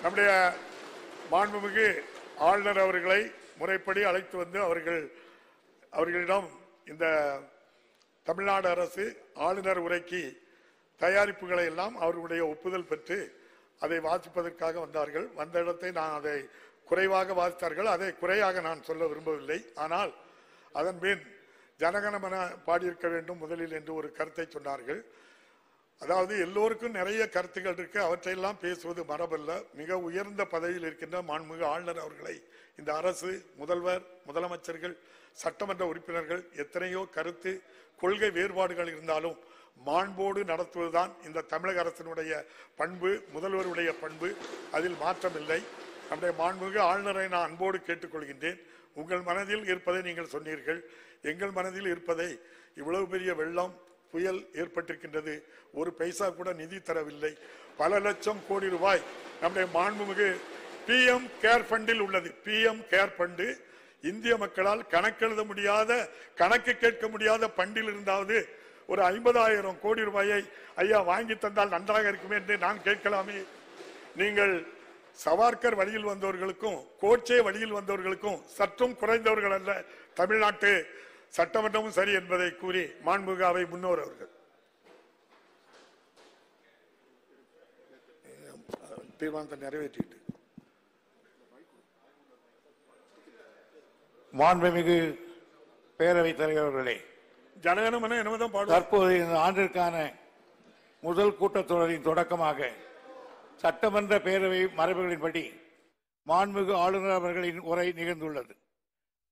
நம்முடைய மாண்புமிகு ஆளுநர் அவர்களை முறைப்படி அழைத்து வந்து அவர்களிடம் இந்த தமிழ்நாடு அரசு ஆளுநர் உரைக்கு தயாரிப்புகளை எல்லாம் அவர்களுடைய ஒப்புதல் பெற்று அதை வாசிப்பதற்காக வந்தார்கள். வந்த இடத்தை நான் அதை குறைவாக வாசித்தார்கள். அதை குறையாக நான் சொல்ல விரும்பவில்லை. ஆனால் அதன் பின் ஜனகணமன பாடியிருக்க வேண்டும் முதலில் என்று ஒரு கருத்தை சொன்னார்கள். அதாவது எல்லோருக்கும் நிறைய கருத்துக்கள் இருக்கு, அவற்றையெல்லாம் பேசுவது மரபல்ல. மிக உயர்ந்த பதவியில் இருக்கின்ற மாண்புமிகு ஆளுநர் அவர்களை இந்த அரசு, முதல்வர், முதலமைச்சர்கள், சட்டமன்ற உறுப்பினர்கள் எத்தனையோ கருத்து கொள்கை வேறுபாடுகள் இருந்தாலும் மாண்போடு நடத்துவதுதான் இந்த தமிழக அரசினுடைய பண்பு, முதல்வருடைய பண்பு. அதில் மாற்றமில்லை. நம்முடைய மாண்புமிகு ஆளுநரை நான் அன்போடு கேட்டுக்கொள்கின்றேன். உங்கள் மனதில் இருப்பதை நீங்கள் சொன்னீர்கள். எங்கள் மனதில் இருப்பதை, இவ்வளவு பெரிய வெள்ளம் புயல் ஏற்பட்டிருக்கின்றது, ஒரு பைசா கூட நிதி தரவில்லை, பல லட்சம் கோடி ரூபாய் நம்முடைய மாண்புமிகு PM கேர் ஃபண்டில் உள்ளது. PM கேர் ஃபண்டு இந்திய மக்களால் கணக்கெழுத முடியாத, கணக்கு கேட்க முடியாத பண்டில் இருந்தாவது ஒரு 50,000 கோடி ரூபாயை ஐயா வாங்கி தந்தால் நன்றாக இருக்குமே என்று நான் கேட்கலாமே. நீங்கள் சவார்கர் வழியில் வந்தவர்களுக்கும் கோட்சே வழியில் வந்தவர்களுக்கும் சற்றும் குறைந்தவர்கள் அல்ல. தமிழ்நாட்டு சட்டமன்றமும் சரி என்பதை கூறி மாண்புமிகு அவை முன்னோர் அவர்கள் தீர்மானத்தை நிறைவேற்றிட்டு மாண்புமிகு பேரவைத் தலைவர் அவர்களே, ஜனகணமன என்னதான் பாடு. தற்போது இந்த ஆண்டிற்கான முதல் கூட்டத்தொடரின் தொடக்கமாக சட்டமன்ற பேரவை மரபுகளின்படி மாண்புமிகு ஆளுநர் அவர்களின் உரை நிகழ்ந்துள்ளது.